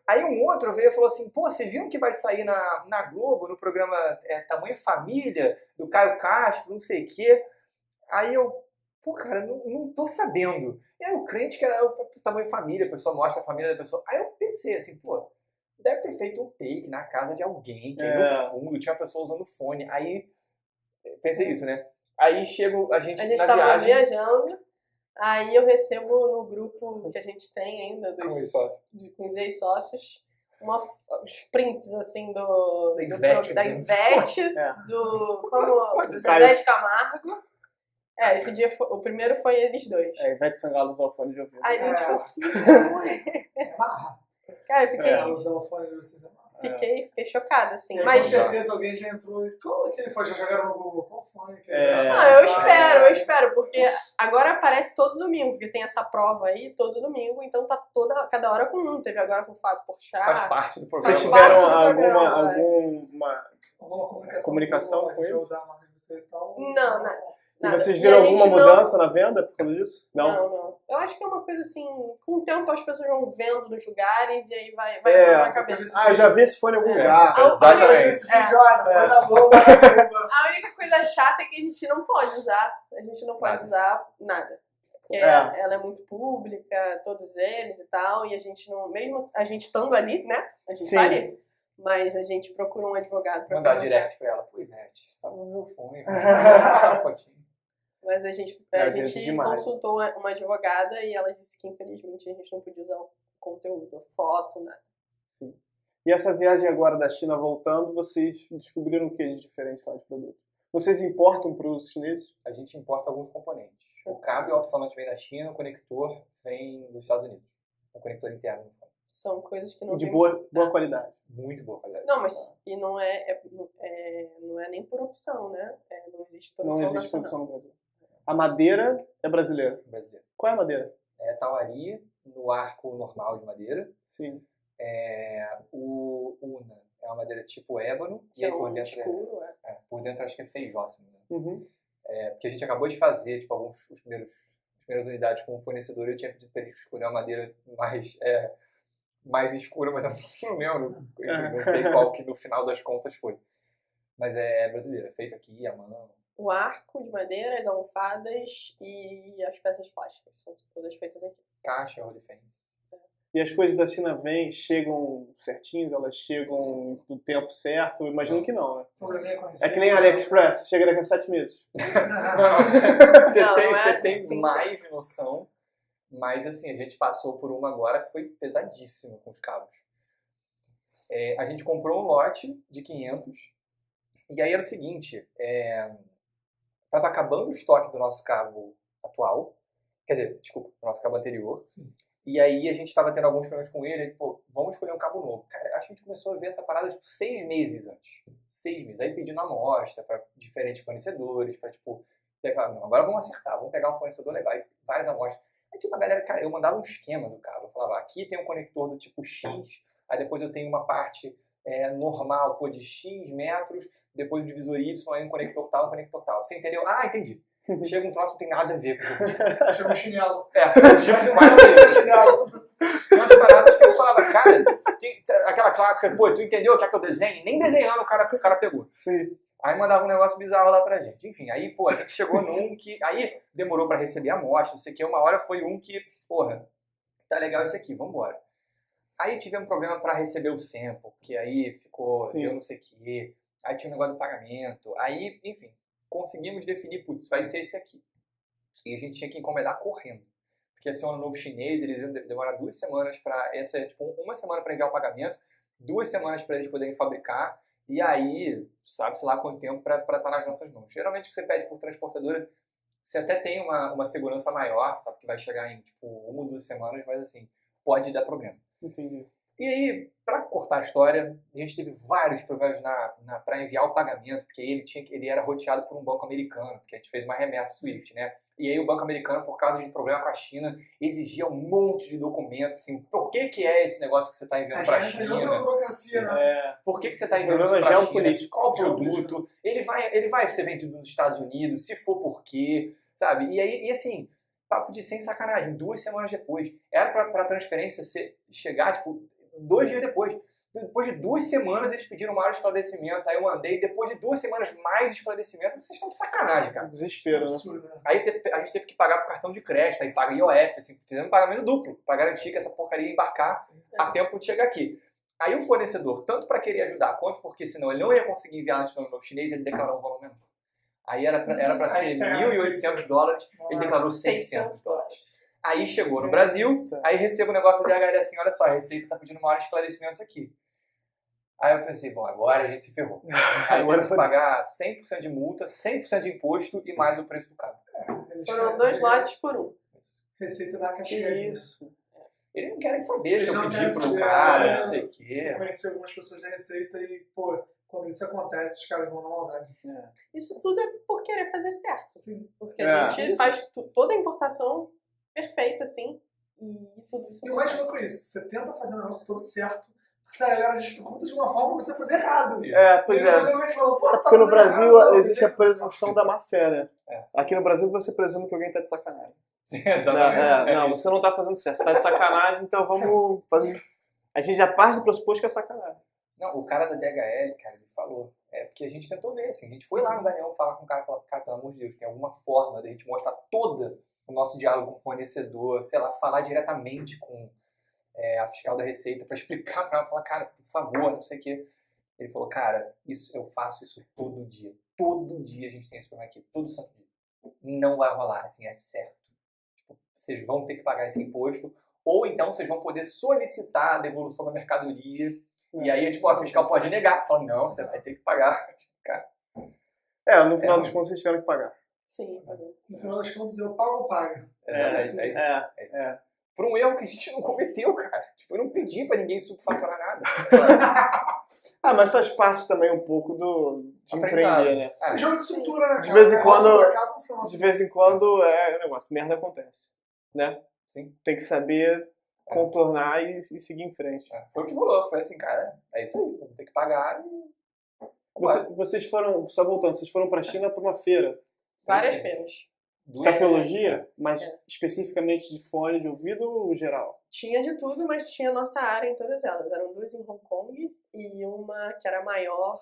Aí um outro veio e falou assim, pô, vocês viram que vai sair na Globo, no programa Tamanho Família, do Caio Castro, não sei o quê. Aí eu, pô, cara, não tô sabendo. E aí o crente que era o Tamanho Família, a pessoa mostra a família da pessoa. Aí eu pensei assim, pô, deve ter feito um take na casa de alguém, que aí no fundo tinha uma pessoa usando fone. Aí, pensei isso, né? Aí a gente na tava viagem... viajando, aí eu recebo no grupo que a gente tem ainda, com os ex-sócios, uns prints, assim, da Ivete, do Zezé de Camargo. Esse dia, o primeiro foi eles dois. Ivete Sangalo usou o fone de ouvido. Aí a gente falou, que cara, eu fiquei chocada, assim. Mas com certeza alguém já entrou e como que ele foi? Já jogaram no Google? Qual fone? Eu espero, porque agora aparece todo domingo, porque tem essa prova aí todo domingo, então tá cada hora com um. Teve agora com o Fábio Porchat. Faz parte do programa. Vocês tiveram alguma comunicação com ele? Não, nada. E vocês viram alguma mudança na venda por causa disso? Não. Eu acho que é uma coisa assim, com o tempo as pessoas vão vendo nos lugares e aí vai na cabeça. Eu já vi esse fone em algum lugar. Exatamente. A única coisa chata é que a gente não pode usar. A gente não pode usar nada. Porque ela é muito pública, todos eles e tal, e a gente não, mesmo a gente estando ali, né? A gente tá ali. Mas a gente procura um advogado pra mandar direct pra ela. Pô, Ivete, sabe o meu fone? Deixa a fotinha. Mas a gente consultou uma advogada e ela disse que infelizmente a gente não podia usar o conteúdo, foto, nada. Sim. E essa viagem agora da China voltando, vocês descobriram o que de diferente lá de produto? Vocês importam produtos chineses? A gente importa alguns componentes. O cabo e o alto-falante vem da China, o conector vem dos Estados Unidos. O conector interno no fone. São coisas que não de boa qualidade. Muito boa qualidade. Não, mas e não é nem por opção, né? Não existe produção nacional. Não existe produção no Brasil. A madeira é brasileira? Brasileira. Qual é a madeira? É tauari, no arco normal de madeira. Sim. O Una é uma madeira tipo ébano. Que e aí por dentro escuro, por dentro acho que é feijós. Né? Uhum. Porque a gente acabou de fazer, tipo, as primeiras unidades com o fornecedor, eu tinha pedido para ele escolher uma madeira mais escura, mas eu não lembro. Não sei qual que no final das contas foi. Mas é brasileira, feito aqui, à mão. O arco de madeira, as almofadas e as peças plásticas. São todas feitas aqui. Caixa, Holy Fence. E as coisas da China chegam certinhas, elas chegam no tempo certo? Eu imagino que não, né? É que nem a AliExpress, chega daqui a 7 meses. Você tem mais noção, mas assim, a gente passou por uma agora que foi pesadíssima com os cabos. A gente comprou um lote de 500, e aí era o seguinte, estava acabando o estoque do nosso cabo atual, quer dizer, desculpa, do nosso cabo anterior. Sim. E aí a gente estava tendo alguns problemas com ele, pô, vamos escolher um cabo novo. Cara, acho que a gente começou a ver essa parada, 6 meses antes. 6 meses. Aí pedindo amostra para diferentes fornecedores, para, pegar, não, agora vamos acertar, vamos pegar um fornecedor legal, aí várias amostras. Aí, a galera, cara, eu mandava um esquema do cabo. Eu falava, aqui tem um conector do tipo X, aí depois eu tenho uma parte normal, de X metros, depois o divisor Y, aí um conector tal. Você entendeu? Ah, entendi. Chega um troço, não tem nada a ver com o chega um chinelo. Quase chinelo. Tem umas paradas que eu falava, cara, aquela clássica, pô, tu entendeu? Quer que eu desenhe? Nem desenhando o cara pegou. Sim. Aí mandava um negócio bizarro lá pra gente. Enfim, aí, pô, a gente chegou num que... Aí demorou pra receber a amostra, não sei o que. Uma hora foi um que, porra, tá legal esse aqui, vambora. Aí tivemos um problema pra receber o sample, porque aí deu não sei o que. Aí tinha um negócio do pagamento. Aí, enfim, conseguimos definir, putz, vai ser esse aqui. E a gente tinha que encomendar correndo. Porque ia ser um ano novo chinês, eles iam demorar 2 semanas pra... Essa é, uma semana pra enviar o pagamento, 2 semanas pra eles poderem fabricar. E aí, sabe-se lá quanto tempo para estar nas nossas mãos. Geralmente, o que você pede por transportadora, você até tem uma segurança maior, sabe? Que vai chegar em, 1 ou 2 semanas, mas assim, pode dar problema. Entendi. E aí, para cortar a história, a gente teve vários problemas para enviar o pagamento, porque ele era roteado por um banco americano, porque a gente fez uma remessa SWIFT, né? E aí o banco americano, por causa de problema com a China, exigia um monte de documentos, assim, por que é esse negócio que você está enviando para a China? Outra burocracia, né? Por que você está enviando isso para a China? Qual produto? Ele vai ser vendido nos Estados Unidos, se for por quê, sabe? E assim, papo de sem sacanagem, 2 semanas depois. Era para a transferência chegar, 2 dias depois. Depois de 2 semanas eles pediram maiores esclarecimentos, aí eu mandei, depois de 2 semanas mais esclarecimentos, vocês estão de sacanagem, cara. Desespero, né? Aí a gente teve que pagar por cartão de crédito, aí paga IOF, assim, fizemos pagamento duplo, para garantir que essa porcaria ia embarcar a tempo de chegar aqui. Aí o fornecedor, tanto para querer ajudar, quanto porque senão ele não ia conseguir enviar antes do ano novo chinês, ele declarou um valor menor. Aí era para ser $1.800, ele declarou $600. Aí chegou no Brasil, aí recebo o negócio do DHL assim, olha só, a Receita está pedindo maiores esclarecimentos aqui. Aí eu pensei, bom, agora a gente se ferrou. Aí eu tive que pagar 100% de multa, 100% de imposto e mais o preço do cabo. Foram 2 lotes por 1. Receita da caixinha. Isso. Eles não querem saber se eu pedi pro cara, não sei o quê. Eu conheci algumas pessoas da Receita e, pô, quando isso acontece, os caras vão na maldade. Isso tudo é por querer fazer certo. Sim. Porque a gente faz toda a importação perfeita, assim, e tudo isso. E o mais louco é isso, você tenta fazer o negócio todo certo, mas a galera dificulta de uma forma pra você fazer errado. Pois é. Porque no Brasil existe a presunção da má fé, né? Aqui no Brasil você presume que alguém tá de sacanagem. Sim, exatamente. Não, você não tá fazendo certo. Você tá de sacanagem, então vamos fazer... A gente já parte do pressuposto que é sacanagem. Não, o cara da DHL, cara, ele falou. Porque a gente tentou ver, assim. A gente foi lá no Daniel falar com o cara e falou, cara, pelo amor de Deus, tem alguma forma da gente mostrar todo o nosso diálogo com o fornecedor, sei lá, falar diretamente com a fiscal da Receita para explicar para ela, falar, cara, por favor, não sei o quê. Ele falou, cara, eu faço isso todo dia. Todo dia a gente tem esse problema aqui, todo santo dia. Não vai rolar, assim, é certo. Vocês vão ter que pagar esse imposto, ou então vocês vão poder solicitar a devolução da mercadoria, e aí, a fiscal pode negar, falando, não, você vai ter que pagar. Cara. No final das contas, vocês tiveram que pagar. Sim. No final das contas, eu pago ou paga? É isso. Por um erro que a gente não cometeu, cara. Eu não pedi pra ninguém subfaturar nada. Mas faz parte também um pouco de empreender, né? É jogo de cintura, né? De vez em quando é um negócio, merda acontece, né? Sim. Tem que saber contornar e seguir em frente. Foi o que rolou, foi assim, cara, é isso aí, vamos ter que pagar e... Vocês foram, só voltando, vocês foram pra China pra uma feira. Várias feiras. De tecnologia, mas especificamente de fone de ouvido ou geral? Tinha de tudo, mas tinha nossa área em todas elas. Eram 2 em Hong Kong e uma que era maior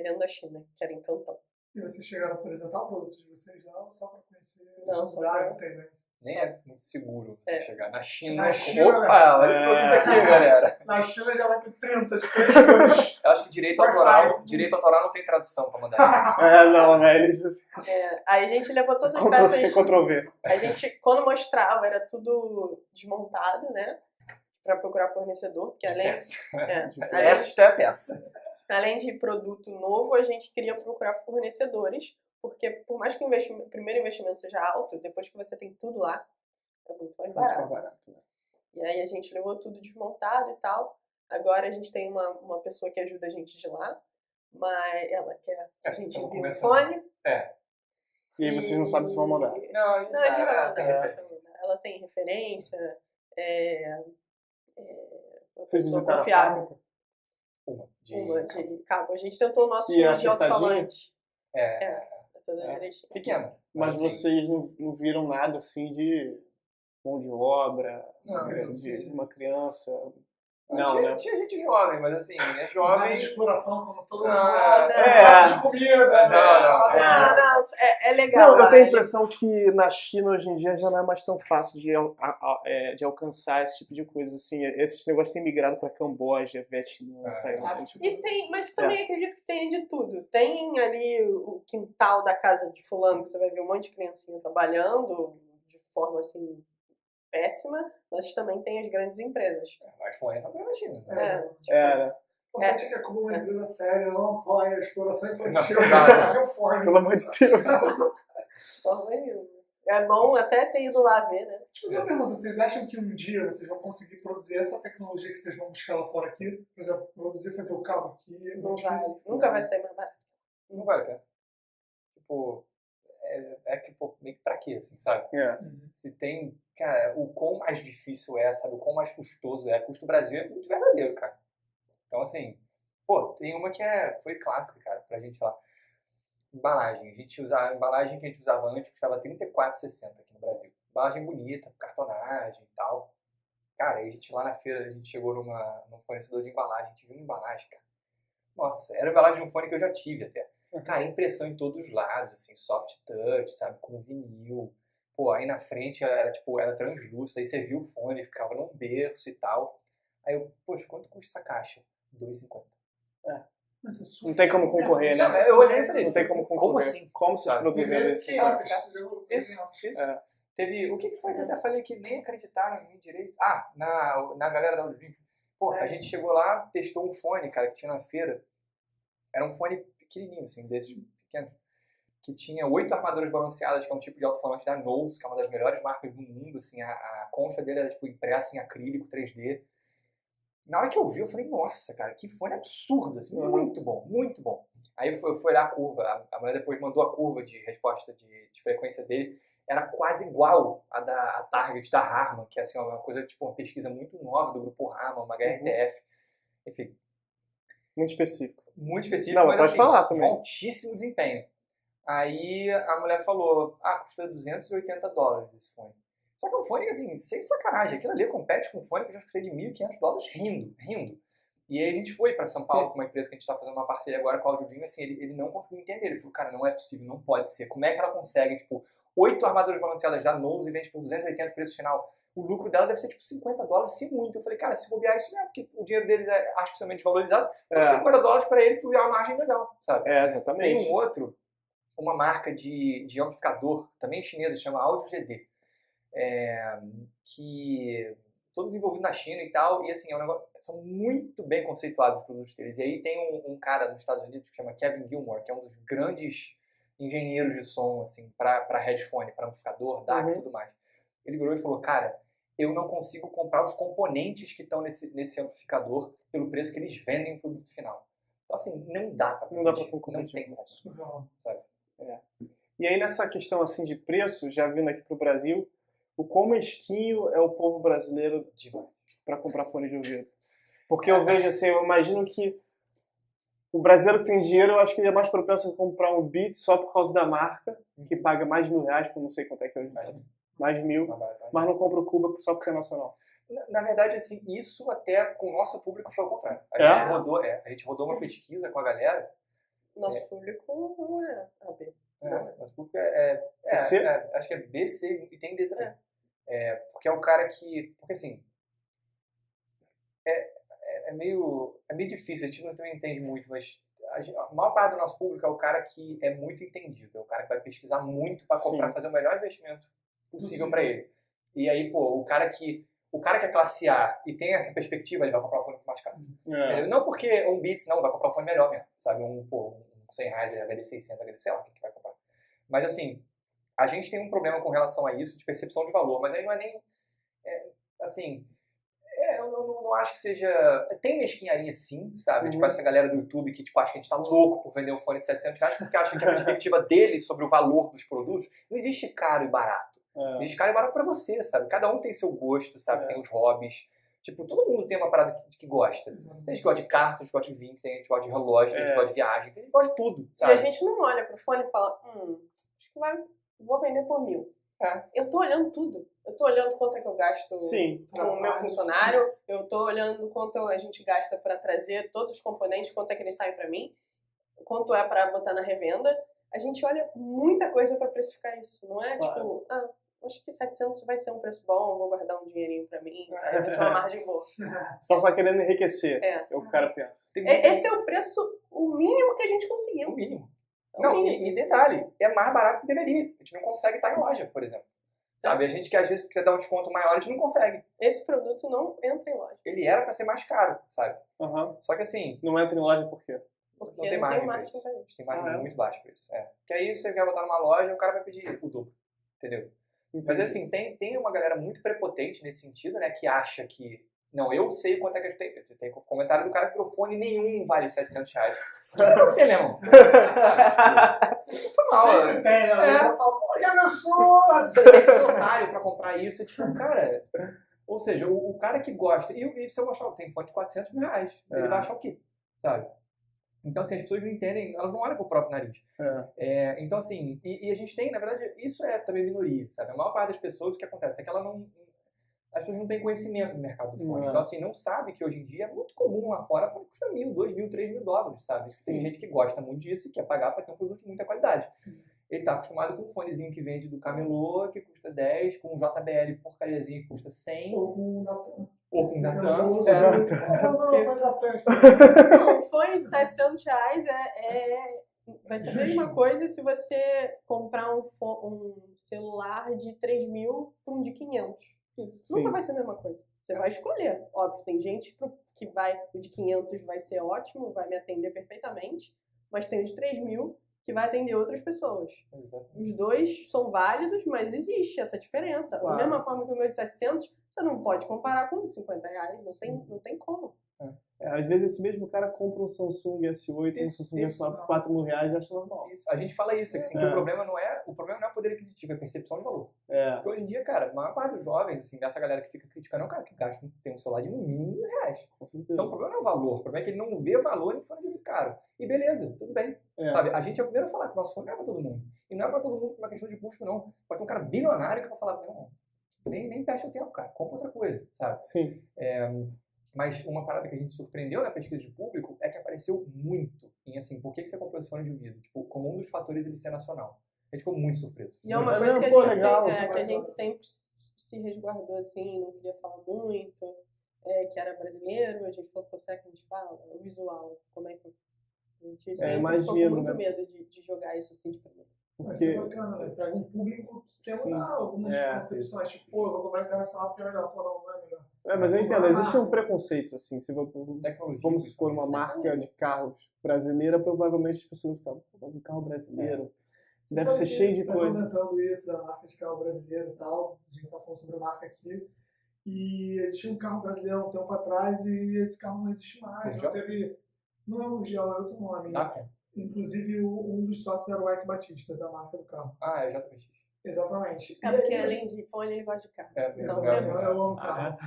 dentro da China, que era em Cantão. E vocês chegaram a apresentar o produto de vocês lá ou só para conhecer as novidades e tendências? Nem é muito seguro você chegar na China. Na China, opa, olha esse produto aqui, galera. Na China já vai ter 30 de 3 coisas. Eu acho que direito autoral não tem tradução pra mandar. Não, né? Eles... Aí a gente levou todas as Ctrl-C, peças. Ctrl-V. A gente, quando mostrava, era tudo desmontado, né? Pra procurar fornecedor, porque além... Esta é a peça. Além de produto novo, a gente queria procurar fornecedores, porque por mais que o primeiro investimento seja alto, depois que você tem tudo lá, é muito mais barato. Né? E aí a gente levou tudo desmontado e tal. Agora a gente tem uma pessoa que ajuda a gente de lá, mas ela quer a gente envia um fone. E aí vocês não sabem se vão mandar. Não, a gente vai mandar. Ela tem referência, vocês visitaram confiável. a fábrica? Uma de cabo. A gente tentou o nosso de alto-falante. Tudo É. direitinho. Pequeno. Mas assim, vocês não viram nada assim de mão de obra, Não, de uma criança? Não, tinha gente jovem, mas assim, é jovem. De exploração, como todo mundo de comida. Não, é legal. Não, eu tenho a impressão que na China hoje em dia já não é mais tão fácil de alcançar esse tipo de coisa. Assim, esses negócios têm migrado para Camboja, Vietnã, Tailândia. Mas também acredito que tem de tudo. Tem ali o quintal da casa de fulano, que você vai ver um monte de criancinha trabalhando de forma assim péssima, mas também tem as grandes empresas. O iPhone tá na China. Né? O importante é que a Cuba é uma empresa séria, não apoia a exploração infantil. Pelo amor de Deus. Forma nenhuma. É bom até ter ido lá ver, né? Deixa eu fazer uma pergunta. Vocês acham que um dia vocês vão conseguir produzir essa tecnologia que vocês vão buscar lá fora aqui? Por exemplo, produzir, fazer o cabo aqui? Não vai. Nunca vai sair mais barato. Não vai, cara. Tipo, tipo, meio que pra quê, assim, sabe? Se tem, cara, o quão mais difícil sabe? O quão mais custoso é. Custo Brasil é muito verdadeiro, cara. Então, assim, tem uma que foi clássica, cara, pra gente lá. Embalagem. A embalagem que a gente usava antes custava R$34,60 aqui no Brasil. Embalagem bonita, cartonagem e tal. Cara, aí a gente lá na feira, a gente chegou num fornecedor de embalagem, a gente viu uma embalagem, cara. Nossa, era a embalagem de um fone que eu já tive até. Cara, impressão em todos os lados, assim, soft touch, sabe, com vinil. Aí na frente era translúcido, aí você viu o fone, ficava num berço e tal. Aí eu, poxa, quanto custa essa caixa? R$2,50. Não tem como concorrer, né? Não, eu olhei e falei, não tem como concorrer. Como assim? Como vocês produziram isso? Isso. Teve, o que foi que eu até falei que nem acreditaram em mim direito? Na galera da Audiolink. A gente chegou lá, testou um fone, cara, que tinha na feira. Era um fone pequenininho, assim, desses pequenos, que tinha 8 armaduras balanceadas, que é um tipo de alto-falante da Knowles, que é uma das melhores marcas do mundo, assim, a concha dele era, tipo, impressa em acrílico 3D. Na hora que eu vi, eu falei, nossa, cara, que fone absurdo, assim, muito bom, muito bom. Aí eu fui olhar a curva, a mulher depois mandou a curva de resposta de frequência dele, era quase igual a Target da Harman, que é assim, uma coisa, tipo, uma pesquisa muito nova do grupo Harman, uma HRTF, enfim. Muito específico. Muito específico, não, mas pode assim, falar também. Altíssimo desempenho. Aí a mulher falou, custa $280 esse fone. Só que é um fone, assim, sem sacanagem. Aquilo ali compete com um fone que eu já custei de $1.500 rindo. E aí a gente foi pra São Paulo com uma empresa que a gente tá fazendo uma parceria agora com a Audiodream, assim, ele não conseguiu entender. Ele falou, cara, não é possível, não pode ser. Como é que ela consegue, tipo, 8 armaduras balanceadas da Knowles e vende por $280 preço final? O lucro dela deve ser, tipo, $50, se muito. Eu falei, cara, se bobear isso não é, porque o dinheiro deles é artificialmente valorizado, então $50 pra eles, se bobear uma margem legal, sabe? Exatamente. Tem um outro, uma marca de amplificador, também chinesa, chama Audio GD. Que todo desenvolvido na China e tal, e assim, são muito bem conceituados os produtos deles. E aí tem um cara nos Estados Unidos que chama Kevin Gilmore, que é um dos grandes engenheiros de som, assim, para headphone, para amplificador, DAC e tudo mais. Ele virou e falou, cara, eu não consigo comprar os componentes que estão nesse amplificador pelo preço que eles vendem no produto final. Então, assim, não dá pra competir. Não tem como, sabe? E aí, nessa questão, assim, de preço, já vindo aqui pro Brasil, o quão mesquinho é o povo brasileiro para comprar fone de ouvido? Porque eu vejo assim, eu imagino que o brasileiro que tem dinheiro, eu acho que ele é mais propenso a comprar um Beats só por causa da marca, que paga mais de R$1.000, que eu não sei quanto é que é hoje. Mais de 1.000, mas não compra o Cuba só porque é nacional. Na verdade, assim, isso até com o nosso público foi o contrário. A gente rodou uma pesquisa com a galera. Nosso público não é AB. Nosso público acho que é B, C e tem D também. Porque é o cara que... Porque assim, é meio difícil, a gente não também entende muito, mas a maior parte do nosso público é o cara que é muito entendido, é o cara que vai pesquisar muito para comprar, fazer o melhor investimento possível para ele. E aí, pô, o cara que é classe A e tem essa perspectiva, ele vai comprar um fone mais caro. Não porque um Beats, não, vai comprar um fone melhor mesmo, sabe? Um Sennheiser, HD600, HD, sei lá o que vai comprar. Mas assim, a gente tem um problema com relação a isso, de percepção de valor, mas aí não é nem, eu não acho que seja... Tem mesquinharia sim, sabe? Tipo essa galera do YouTube que tipo, acha que a gente tá louco por vender um fone de R$700 porque acha que a perspectiva deles sobre o valor dos produtos não existe caro e barato. Existe caro e barato pra você, sabe? Cada um tem seu gosto, sabe? Tem os hobbies. Tipo, todo mundo tem uma parada que gosta. Tem gente que gosta de carro, tem gente que gosta de vinho, tem gente que gosta de relógio, tem gente que gosta de viagem, tem gente que gosta de tudo, sabe? E a gente não olha pro fone e fala, acho que vou vender por 1.000. Eu tô olhando tudo. Eu tô olhando quanto é que eu gasto com o meu funcionário, eu tô olhando quanto a gente gasta pra trazer todos os componentes, quanto é que eles saem pra mim, quanto é pra botar na revenda. A gente olha muita coisa pra precificar isso. Não é tipo, acho que 700 vai ser um preço bom, vou guardar um dinheirinho pra mim, aí vai ser uma margem boa. Só querendo enriquecer, é o que o cara pensa. Esse é o preço, o mínimo que a gente conseguiu. O mínimo. Não, e detalhe, é mais barato que deveria. A gente não consegue estar em loja, por exemplo. Sabe, a gente que às vezes quer dar um desconto maior, a gente não consegue. Esse produto não entra em loja. Ele era pra ser mais caro, sabe? Só que assim... Não entra em loja por quê? Porque não tem margem pra isso. A gente tem margem muito baixa pra isso. Porque aí você quer botar numa loja, o cara vai pedir o dobro. Entendeu? Mas assim, tem uma galera muito prepotente nesse sentido, né? Que acha que... Não, eu sei quanto é que a gente tem. Tem comentário do cara que microfone nenhum vale R$700. Pra você, meu irmão. Foi mal. Sempre tem, né? Eu falo, pô, já meu sonho. Você tem que ser otário pra comprar isso. Tipo, cara... Ou seja, o cara que gosta... E se eu mostrar, tem fone de R$400 mil, ele vai achar o quê? Sabe? Então, assim, as pessoas não entendem, elas não olham pro próprio nariz. Então, assim, e a gente tem, na verdade, isso é também minoria, sabe? A maior parte das pessoas, o que acontece é que ela não... As pessoas não têm conhecimento do mercado do fone. Então, assim, não sabe que hoje em dia é muito comum lá fora, custa $1.000, $2.000, $3.000, sabe? Tem gente que gosta muito disso e quer pagar para ter um produto de muita qualidade. Ele tá acostumado com um fonezinho que vende do camelô, que custa 10, com um JBL porcariazinho que custa 100. Ou com um Natan. Ou com um Natan. Não, um fone de R$700 vai ser a mesma coisa se você comprar um celular de 3.000 para um de 500. Nunca vai ser a mesma coisa. Você vai escolher. Óbvio, tem gente que o de 500 vai ser ótimo, vai me atender perfeitamente, mas tem o de 3.000 que vai atender outras pessoas. Os dois são válidos, mas existe essa diferença. Da mesma forma que o meu de 700, você não pode comparar com R$50. Não tem como. Às vezes esse mesmo cara compra um Samsung S8, um Samsung S9 por R$4.000 e acha normal. A gente fala isso, assim, que o problema não é o problema poder aquisitivo, é a percepção de valor. Porque hoje em dia, cara, a maior parte dos jovens, assim, dessa galera que fica criticando, é um cara que tem um celular de no mínimo R$1.000. Então o problema não é o valor, o problema é que ele não vê valor em fone de ouvido caro. E beleza, tudo bem. Sabe? A gente é o primeiro a falar que o nosso fone não é pra todo mundo. E não é pra todo mundo por uma questão de custo, não. Pode ter um cara bilionário que vai falar, não, nem perde o tempo, cara, compra outra coisa, sabe? Sim. Mas uma parada que a gente surpreendeu na pesquisa de público é que apareceu muito em, assim, por que você comprou esse fone de ouvido? Tipo, como um dos fatores ele ser nacional. A gente ficou muito surpreso. E é uma coisa que a gente sempre se resguardou, assim, não queria falar muito, que era brasileiro, a gente falou, será que a gente fala? O visual, como é que... A gente sempre ficou com muito medo de jogar isso assim de primeira. Porque é bacana, né? Pega um público que quer mudar algumas concepções, tipo, pô, eu vou comprar internacional porque é melhor, pô, não é melhor. Mas eu entendo, existe um preconceito, assim, se vamos supor uma marca de carros brasileira, provavelmente as pessoas falam, um carro brasileiro, deve ser cheio de coisa. Você está comentando isso da marca de carro brasileiro e tal, a gente está falando sobre a marca aqui, e existia um carro brasileiro há um tempo atrás e esse carro não existe mais, não é o Urgel, é outro nome. Inclusive, um dos sócios era o Ike Batista, da marca do carro. É JBX. Exatamente. Porque além de fone, ele gosta de carro. Então, eu amo carro.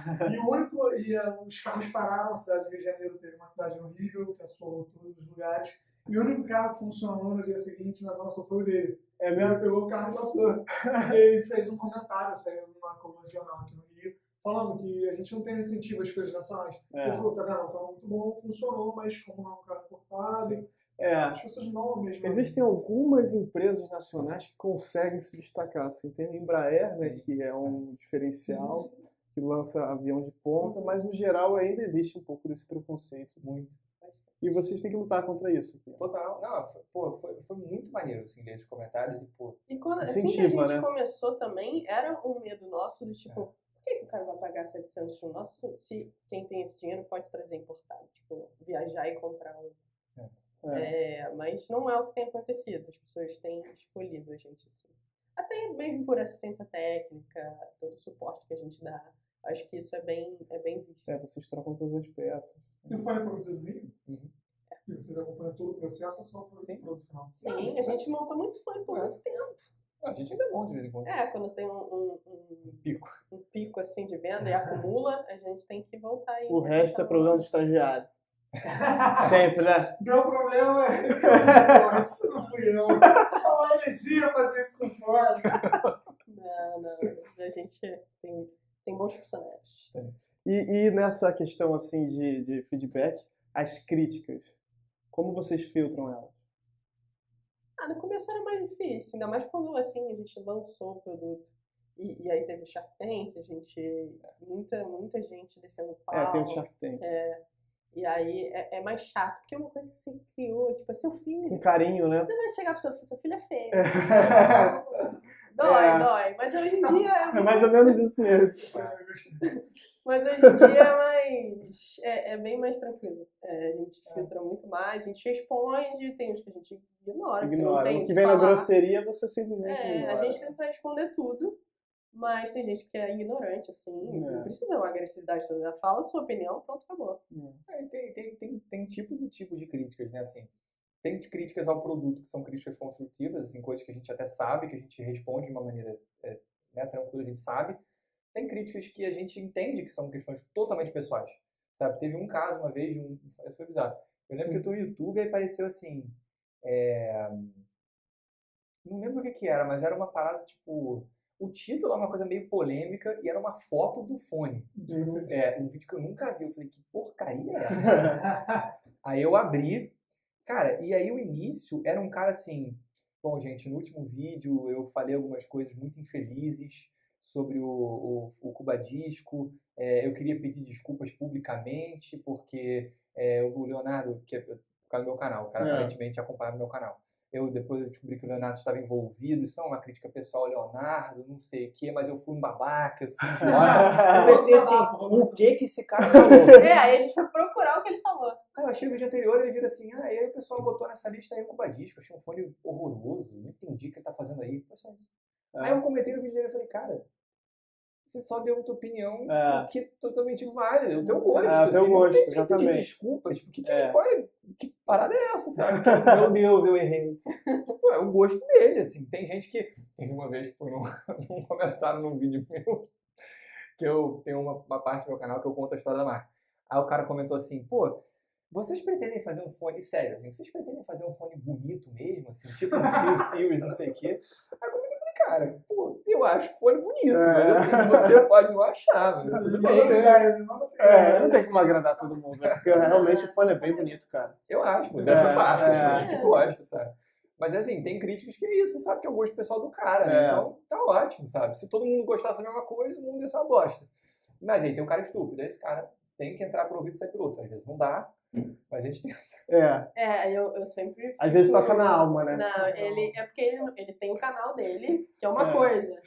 Os carros pararam, a cidade do Rio de Janeiro teve uma cidade horrível, que assolou todos os lugares. E o único carro que funcionou no dia seguinte na Zona Sul foi o dele. Ele pegou o carro e passou. E ele fez um comentário, saiu numa coluna de jornal aqui no Rio, falando que a gente não tem incentivo às coisas nacionais. Ele falou, tá vendo, é um carro muito bom, funcionou, mas como não é um carro importado, As pessoas não mesmo. Existem algumas empresas nacionais que conseguem se destacar. Assim, tem a Embraer, né, que é um diferencial, que lança avião de ponta, mas no geral ainda existe um pouco desse preconceito. Muito. E vocês têm que lutar contra isso. Total. Não, foi muito maneiro, assim, ler os comentários e, E quando, assim que a gente começou também, era um medo nosso do tipo, por que o cara vai pagar 700 no nosso se quem tem esse dinheiro pode trazer importado? Tipo, viajar e comprar um. Mas não é o que tem acontecido. As pessoas têm escolhido a gente assim. Até mesmo por assistência técnica, todo o suporte que a gente dá. Acho que isso é bem visto. Vocês trocam todas as peças. E o fone produzido no Rio? E vocês acompanham todo o processo ou só o produto final? Sim, a gente monta muito fone por muito tempo. A gente ainda é bom de vez em quando. Quando tem um pico. Um pico assim de venda e acumula, a gente tem que voltar aí. O resto é problema do estagiário. Sempre, né? Deu problema, isso não fui eu. A heresia fazer isso com fone. Não. A gente tem bons funcionários. E nessa questão assim de feedback, as críticas, como vocês filtram elas? No começo era mais difícil, ainda mais quando assim, a gente lançou o produto. E aí teve o Shark Tank, muita gente descendo o pau. Tem o Shark Tank. E aí é mais chato, porque é uma coisa que você criou, tipo, é seu filho. Com carinho, né? Você vai chegar pro seu filho é feio. Dói. Mas hoje em dia é mais ou menos isso mesmo. Mas hoje em dia é bem mais tranquilo. A gente filtra muito mais, a gente responde, tem os que a gente ignora. O que vem na grosseria, você simplesmente ignora. A gente tenta responder tudo, mas tem gente que é ignorante, assim, não precisa uma agressividade toda. Fala a sua opinião, pronto, acabou. Tem tipos e tipos de críticas, né, assim. Tem críticas ao produto, que são críticas construtivas, assim, coisas que a gente até sabe, que a gente responde de uma maneira tranquila, a gente sabe. Tem críticas que a gente entende que são questões totalmente pessoais, sabe? Teve um caso uma vez, isso foi bizarro. Eu lembro que eu tô no YouTube e apareceu assim, não lembro o que era, mas era uma parada tipo, o título é uma coisa meio polêmica e era uma foto do fone. Um vídeo que eu nunca vi. Eu falei, que porcaria é essa? Aí eu abri, cara, e aí o início era um cara assim, bom, gente, no último vídeo eu falei algumas coisas muito infelizes sobre o Cubadisco. Eu queria pedir desculpas publicamente, porque o Leonardo, que é por causa do meu canal, o cara aparentemente acompanhava o meu canal. Depois eu descobri que o Leonardo estava envolvido, isso não é uma crítica pessoal ao Leonardo, não sei o quê, mas eu fui um babaca, eu fui um idiota. Eu pensei assim, o que esse cara falou? Aí a gente foi procurar o que ele falou. Eu achei o vídeo anterior, ele vira assim, e aí o pessoal botou nessa lista aí o Cubadisco, achei um fone horroroso, não entendi o que ele tá fazendo aí. Foi só isso. Aí eu comentei no vídeo dele e falei, cara, você só deu a tua opinião que é totalmente válida, o teu gosto. O teu gosto, não tem exatamente. Pedir desculpas, porque que parada é essa, sabe? Meu Deus, eu errei. É o gosto dele, assim. Tem gente que... Teve uma vez que foi num comentário num vídeo meu, que eu tenho uma parte do meu canal que eu conto a história da marca. Aí o cara comentou assim, pô, vocês pretendem fazer um fone, sério, assim, vocês pretendem fazer um fone bonito mesmo, assim, tipo um Steel Series, não sei o quê? Aí eu falei, cara, pô, eu acho fone bonito, mas assim, você pode não achar, mas tudo bem. Não tem como agradar todo mundo, né? Porque realmente o fone é bem bonito, cara. Eu acho, dessa parte, a gente gosta, sabe? Mas assim, tem críticas que é isso, você sabe que é o gosto pessoal do cara, né? Então tá ótimo, sabe? Se todo mundo gostasse da mesma coisa, o mundo ia ser uma bosta. Mas aí tem um cara estúpido, esse cara tem que entrar por ouvido e sair por outro. Às vezes não dá, mas a gente tenta. Eu sempre... Às vezes toca na alma, né? Não, é porque ele tem o canal dele, que é uma coisa.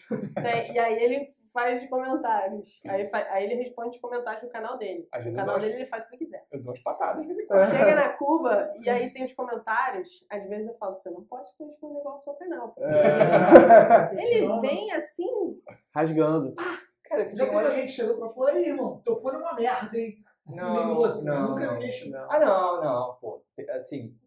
E aí ele faz de comentários. Aí ele responde os comentários do canal dele. O canal dele ele faz o que quiser. Eu dou umas patadas. Chega na Cuba e aí tem os comentários. Às vezes eu falo, você não pode responder igual ao seu canal. Porque ele vem assim... rasgando. Cara, já quando a gente chegou pra falar, aí, irmão, teu fone é uma merda, hein? Assim, nunca ninguém chegou. Não, pô. Assim,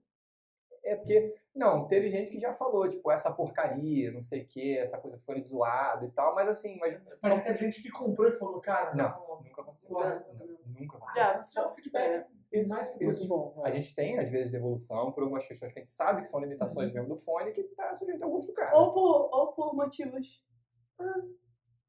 é porque... Não, teve gente que já falou, tipo, essa porcaria, não sei o quê, essa coisa foi zoado e tal, mas assim... Mas teve gente que comprou e falou, cara... Não, nunca aconteceu. Nunca aconteceu. Já, é um feedback mais que isso. Bom. A gente tem, às vezes, devolução por algumas questões que a gente sabe que são limitações mesmo do fone, que tá sujeito ao gosto do cara. Ou por motivos...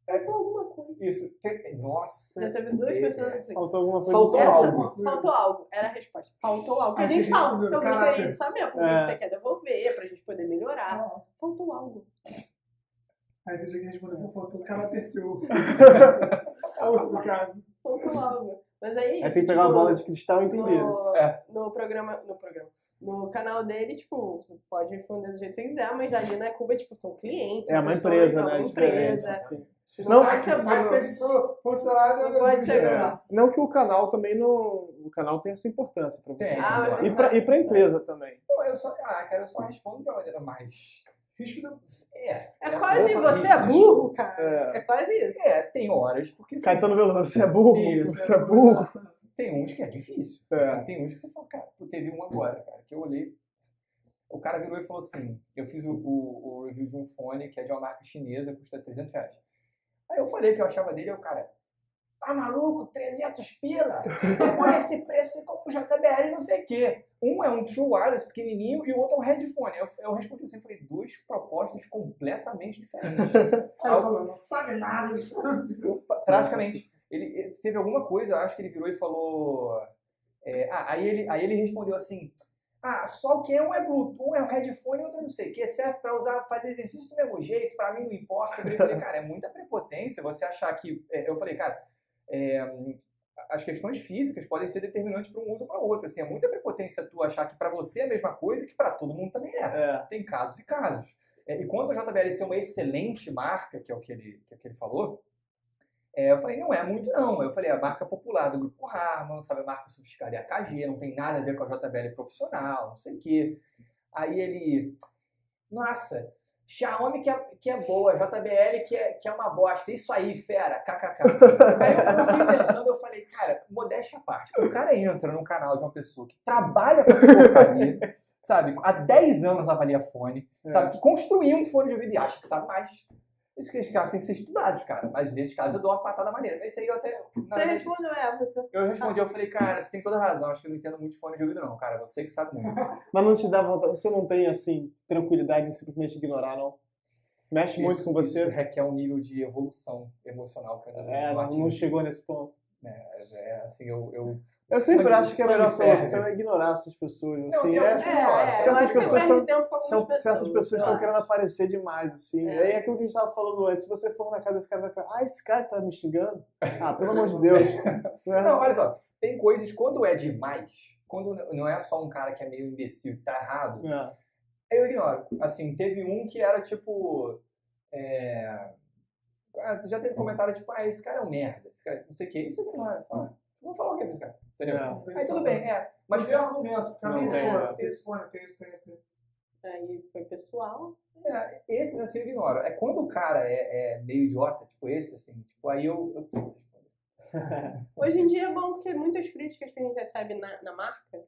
Faltou alguma coisa. Isso. Nossa. Já teve 2 pessoas assim. Faltou alguma coisa. Faltou algo. Faltou algo. Era a resposta. Faltou algo. A Aí gente você fala, respondeu, eu gostaria caráter. de saber por que você quer devolver, pra gente poder melhorar. Faltou algo. Aí você tinha que responder, pô, faltou caráter seu. Outro caso. Faltou algo. Mas aí. Aí tem que pegar uma bola de cristal e entender. No programa. No canal dele, tipo, você pode responder do jeito que você quiser, mas ali na Cuba, tipo, são clientes. É uma pessoas, empresa, é né? uma Diferente, empresa. assim. Não pode ser funcionário Não pode ser grosso. Não que o canal também não. O canal tem a sua importância pra você. Tem. Mas E pra empresa também. Pô, eu só respondo de uma maneira mais... É quase você é burro, cara. É quase isso. Tem horas, porque... Caetano Veloso, você é burro? Isso, você é burro? Tem uns que é difícil. Assim, tem uns que você fala, cara, teve um agora, cara, que eu olhei, o cara virou e falou assim, eu fiz o review de um fone que é de uma marca chinesa, custa R$300. Aí eu falei que eu achava dele, aí o cara, tá maluco? 300 pila? Por esse preço você compra o JBL não sei o quê. Um é um True Wireless pequenininho e o outro é um headphone. Eu respondi assim, falei, 2 propostas completamente diferentes. Aí falou, não sabe nada de Praticamente. Ele teve alguma coisa, eu acho que ele virou e falou... aí ele respondeu assim, só que um é Bluetooth, um é um headphone e outro não sei o que, serve pra fazer exercício do mesmo jeito, pra mim não importa. Eu falei, cara, é muita prepotência você achar que... Eu falei, cara, as questões físicas podem ser determinantes para um uso ou para outro. Assim, é muita prepotência tu achar que para você é a mesma coisa e que para todo mundo também é. Tem casos e casos. E quanto a JBL ser uma excelente marca, que é o que ele falou, eu falei, não é muito não. Eu falei, a marca popular do Grupo Harman, sabe, a marca sofisticada é a KG, não tem nada a ver com a JBL profissional, não sei o quê. Aí ele, nossa, Xiaomi que é boa, JBL que é uma bosta, isso aí, fera, kkk. Aí eu fiquei pensando, eu falei, cara, modéstia à parte, o cara entra no canal de uma pessoa que trabalha com essa porcaria, sabe, há 10 anos avalia fone, sabe, que construiu um fone de ouvido e acha que sabe mais. Esses casos têm que ser estudados, cara. Mas nesses casos eu dou uma patada maneira. Esse aí eu até... Você respondeu, você. Eu respondi, eu falei, cara, você tem toda a razão. Acho que eu não entendo muito de fone de ouvido, não, cara. Você que sabe muito. Mas não te dá vontade... Você não tem, assim, tranquilidade em simplesmente ignorar, não? Mexe muito com você? Isso requer um nível de evolução emocional que eu ainda não chegou nesse ponto. Assim, eu sempre acho que a melhor solução é ignorar essas pessoas, assim. Certas pessoas estão querendo aparecer demais, assim. Aí é aquilo que a gente estava falando antes. Se você for na casa desse cara, vai falar, esse cara tá me xingando? Pelo amor de Deus. Não, olha só. Tem coisas, quando é demais, quando não é só um cara que é meio imbecil e tá errado, eu ignoro. Assim, teve um que era tipo... já teve comentário tipo, esse cara é um merda, esse cara não sei o que. Isso eu ignoro. Vamos falar o que é esse cara? Entendeu? Aí tudo bem, mas tem argumento. Cara, esse fone tem isso. Aí foi pessoal. Esses assim eu ignoro. É quando o cara é meio idiota, tipo esse, assim, tipo, aí eu Hoje em dia é bom porque muitas críticas que a gente recebe na marca,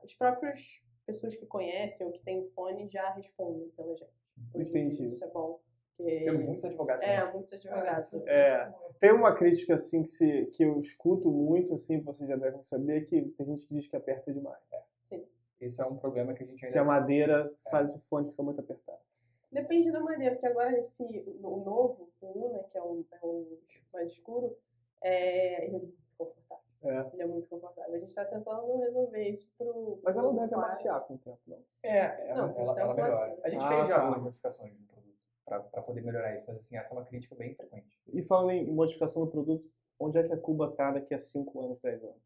os próprios pessoas que conhecem ou que têm fone já respondem pela gente. Entendi. Isso é bom. Temos muitos advogados. Muitos advogados. Tem uma crítica, assim, que eu escuto muito, assim, vocês já devem saber, que tem gente que diz que aperta demais. Sim. Isso é um problema que a gente ainda... Que a madeira faz o fone ficar muito apertado. Depende da madeira, porque agora o novo, o Luna, que é o mais escuro, ele é muito confortável. Ele é muito confortável. A gente está tentando resolver isso Mas ela deve amaciar com o tempo, não? Ela melhora. A gente fez já algumas modificações no produto para poder melhorar isso, mas assim, essa é uma crítica bem frequente. E falando em modificação do produto, onde é que a Cuba está daqui a 5 anos, 10 anos?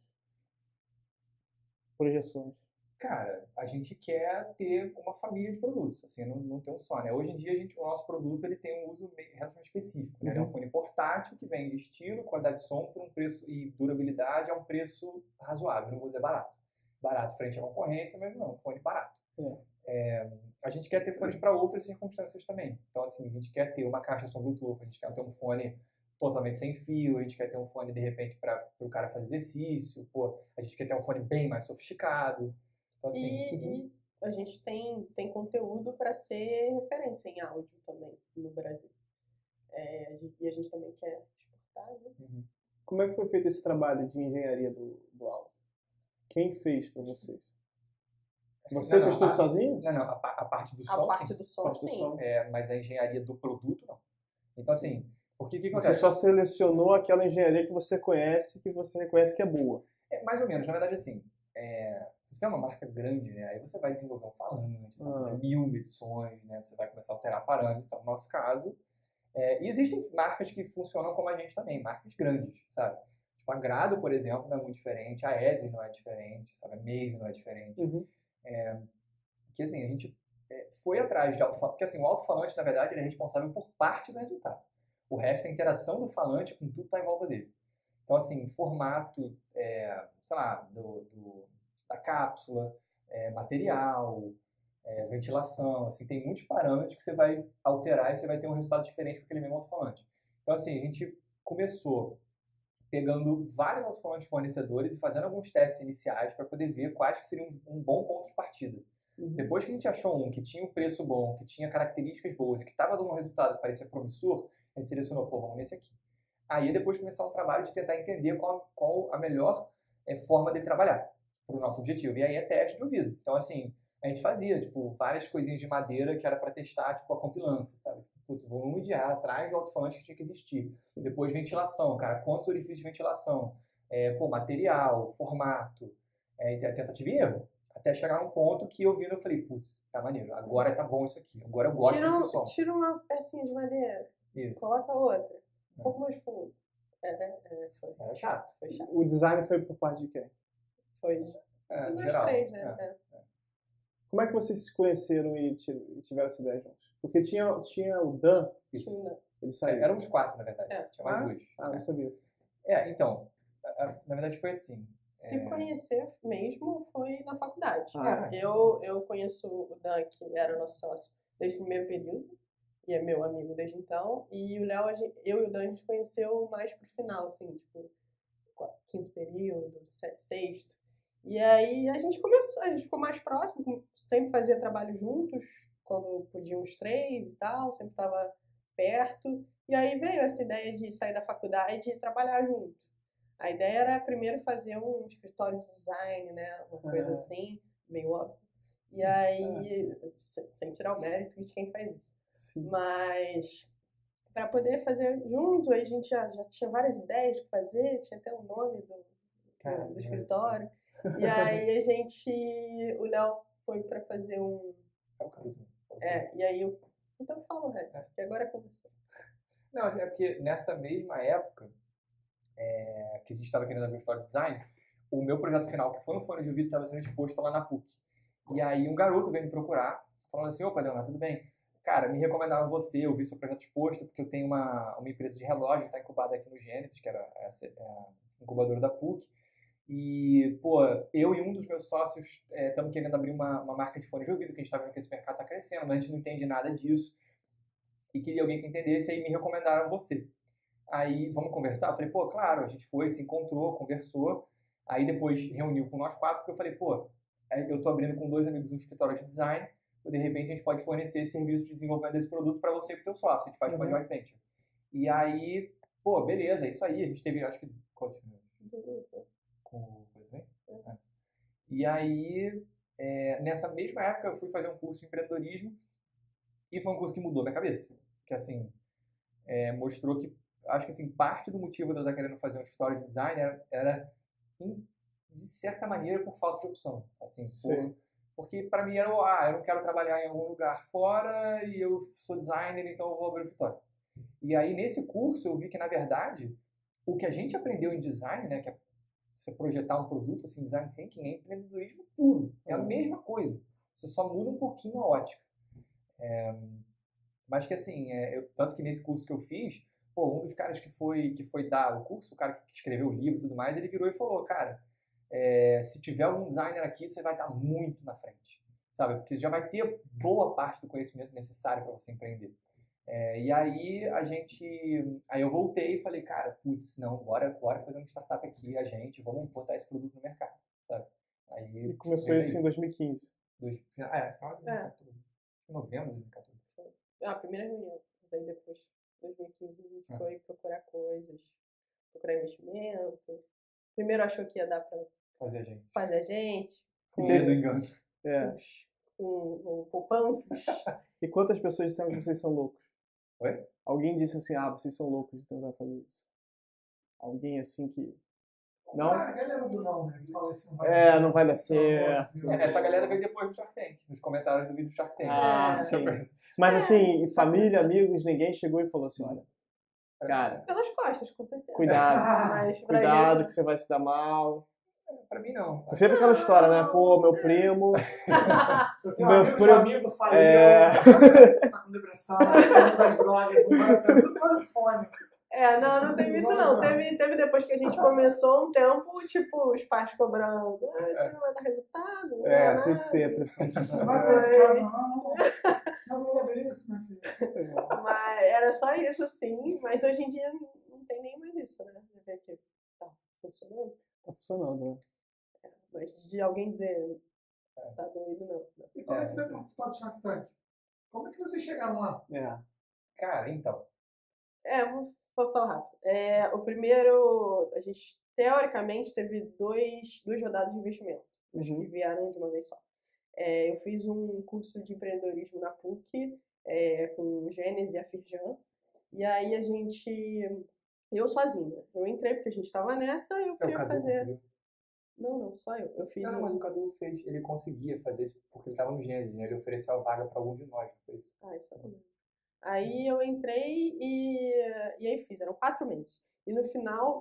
Projeções. Cara, a gente quer ter uma família de produtos, assim, não tem um só, né? Hoje em dia, o nosso produto ele tem um uso relativamente específico, né? Ele é um fone portátil que vem de estilo, qualidade de som, por um preço e durabilidade a um preço razoável, não vou dizer barato. Barato frente à concorrência, mas não, um fone barato. A gente quer ter fones para outras circunstâncias também. Então, assim, a gente quer ter uma caixa de som Bluetooth, a gente quer ter um fone totalmente sem fio, a gente quer ter um fone, de repente, para o cara fazer exercício, a gente quer ter um fone bem mais sofisticado. Então, assim, e a gente tem conteúdo para ser referência em áudio também no Brasil. E a gente também quer exportar, né? Como é que foi feito esse trabalho de engenharia do áudio? Quem fez para vocês? Você fez tudo sozinho? Não, a parte do som, a parte do som, sim. Mas a engenharia do produto, não. Então, assim, Porque o que acontece? Você só selecionou aquela engenharia que você reconhece que é boa. Mais ou menos. Na verdade, assim, se você é uma marca grande, né, aí você vai desenvolver um falante, você vai fazer 1000 medições, né, você vai começar a alterar parâmetros. Então, no nosso caso, e existem marcas que funcionam como a gente também, marcas grandes, sabe? Tipo, a Grado, por exemplo, não é muito diferente, a Edley não é diferente, sabe? A Maze não é diferente. Que assim, a gente foi atrás de alto-falante, porque assim, o alto-falante, na verdade, ele é responsável por parte do resultado. O resto é a interação do falante com tudo que está em volta dele. Então, assim, formato, sei lá, da cápsula, material, ventilação, assim, tem muitos parâmetros que você vai alterar e você vai ter um resultado diferente com aquele mesmo alto-falante. Então, assim, a gente começou pegando vários alto-falantes fornecedores e fazendo alguns testes iniciais para poder ver quais que seriam um bom ponto de partida. Depois que a gente achou um que tinha um preço bom, que tinha características boas e que estava dando um resultado que parecia promissor, a gente selecionou, pô, vamos nesse aqui. Aí depois começar o trabalho de tentar entender qual a melhor forma de trabalhar para o nosso objetivo. E aí é teste de ouvido. Então, assim, a gente fazia, tipo, várias coisinhas de madeira que era para testar, tipo, a compilância, sabe? Putz, volume de ar atrás do alto-falante que tinha que existir. Depois ventilação, cara, quantos orifícios de ventilação, material, formato, tentativa e erro. Até chegar num ponto que eu vi e falei, putz, tá maneiro, agora tá bom isso aqui, agora eu gosto desse som. Tira uma pecinha de madeira, isso. Coloca outra, um pouco mais fundo. Era chato. Foi chato. O design foi por parte de quem? Foi geral. 3, né? Como é que vocês se conheceram e tiveram essa ideia juntos? Porque tinha o Dan, ele saiu. Éramos 4, na verdade. Tinha mais 2. Não sabia. Então, na verdade foi assim. Se conhecer mesmo foi na faculdade. Eu conheço o Dan, que era nosso sócio desde o primeiro período, e é meu amigo desde então. E o Léo, eu e o Dan, a gente conheceu mais pro final, assim, tipo, 5º período, 6º. E aí a gente ficou mais próximo, sempre fazia trabalho juntos, quando podíamos os 3 e tal, sempre estava perto. E aí veio essa ideia de sair da faculdade e trabalhar junto. A ideia era primeiro fazer um escritório de design, né, uma coisa assim, meio óbvio. E aí, sem tirar o mérito de quem faz isso. Sim. Mas para poder fazer junto, aí a gente já tinha várias ideias de fazer, tinha até o nome do escritório. E aí o Léo foi para fazer e aí então fala o resto, que agora é com você. Não, é porque nessa mesma época que a gente estava querendo abrir o escritório de design, o meu projeto final, que foi no fone de ouvido, estava sendo exposto lá na PUC. E aí um garoto veio me procurar, falando assim, opa, Leonardo, tudo bem? Cara, me recomendaram você, eu vi seu projeto exposto, porque eu tenho uma empresa de relógio que está incubada aqui no Gênesis, que era a incubadora da PUC. E, pô, eu e um dos meus sócios estamos querendo abrir uma marca de fone de ouvido, que a gente está vendo que esse mercado está crescendo, mas a gente não entende nada disso. E queria alguém que entendesse, aí me recomendaram você. Aí, vamos conversar? Eu falei, pô, claro, a gente foi, se encontrou, conversou. Aí depois reuniu com nós 4, porque eu falei, pô, eu tô abrindo com 2 amigos um escritório de design, de repente a gente pode fornecer esse serviço de desenvolvimento desse produto para você e pro teu sócio, a gente faz uma joint venture. E aí, pô, beleza, é isso aí, a gente teve, acho que, E aí, nessa mesma época, eu fui fazer um curso de empreendedorismo e foi um curso que mudou minha cabeça. Que, assim, mostrou que, acho que, assim, parte do motivo de eu estar querendo fazer um escritório de design era de certa maneira, por falta de opção. Assim, porque para mim era, eu não quero trabalhar em algum lugar fora e eu sou designer, então eu vou abrir um escritório. E aí, nesse curso, eu vi que, na verdade, o que a gente aprendeu em design, né, que é você projetar um produto, assim, design thinking, é empreendedorismo puro. É a mesma coisa. Você só muda um pouquinho a ótica. Mas que, assim, tanto que nesse curso que eu fiz, pô, um dos caras que foi dar o curso, o cara que escreveu o livro e tudo mais, ele virou e falou, cara, se tiver algum designer aqui, você vai estar muito na frente, sabe? Porque já vai ter boa parte do conhecimento necessário para você empreender. E aí aí eu voltei e falei, cara, putz, não, bora fazer uma startup aqui, vamos botar esse produto no mercado, sabe? Aí, e começou isso em 2015. Final de 2014. Novembro de 2014. A primeira reunião, mas aí depois, em 2015, a gente foi procurar coisas, procurar investimento. Primeiro achou que ia dar pra fazer a gente. Com medo do engano. Com poupanças. E quantas pessoas disseram que vocês são loucos? Oi? Alguém disse assim, vocês são loucos de tentar fazer isso. Alguém assim que... Não? A galera do não, né? Que fala assim, não vai dar certo. Essa galera veio depois do Shark Tank, nos comentários do vídeo do Shark Tank. Sim. Mas assim, família, amigos, ninguém chegou e falou assim, olha, cara... Pelas costas, com certeza. Cuidado, Mas cuidado que você vai se dar mal. Pra mim, não. É sempre aquela história, né? Pô, meu primo... Eu tenho um amigo faliu, tá com depressão, tá com as drogas, tudo pelo fone. Não teve isso não. Teve depois que a gente começou um tempo, tipo, os pais cobrando. Isso não vai dar resultado. Sempre tem a pressão. Não vai sair de casa, não vou ver isso, meu filho. Mas era só isso, assim. Mas hoje em dia não tem nem mais isso, né? De ver que tá funcionando. Tá funcionando, né? Mas de alguém dizer, tá doido, não. E como é que foi participar do Shark Tank? Como é que vocês chegaram lá? Cara, então. Vou falar rápido. O primeiro, a gente teoricamente teve duas rodadas de investimento, que vieram de uma vez só. Eu fiz um curso de empreendedorismo na PUC, com o Gênesis e a Firjan, e aí eu sozinha, eu entrei porque a gente estava nessa e eu queria fazer... Conseguiu. Não, só eu. Eu fiz mas o Cadu fez, ele conseguia fazer isso porque ele estava no Gênesis, né? Ele ofereceu a vaga para algum de nós, não foi isso? Isso é bom. Aí eu entrei e aí fiz, eram 4 meses. E no final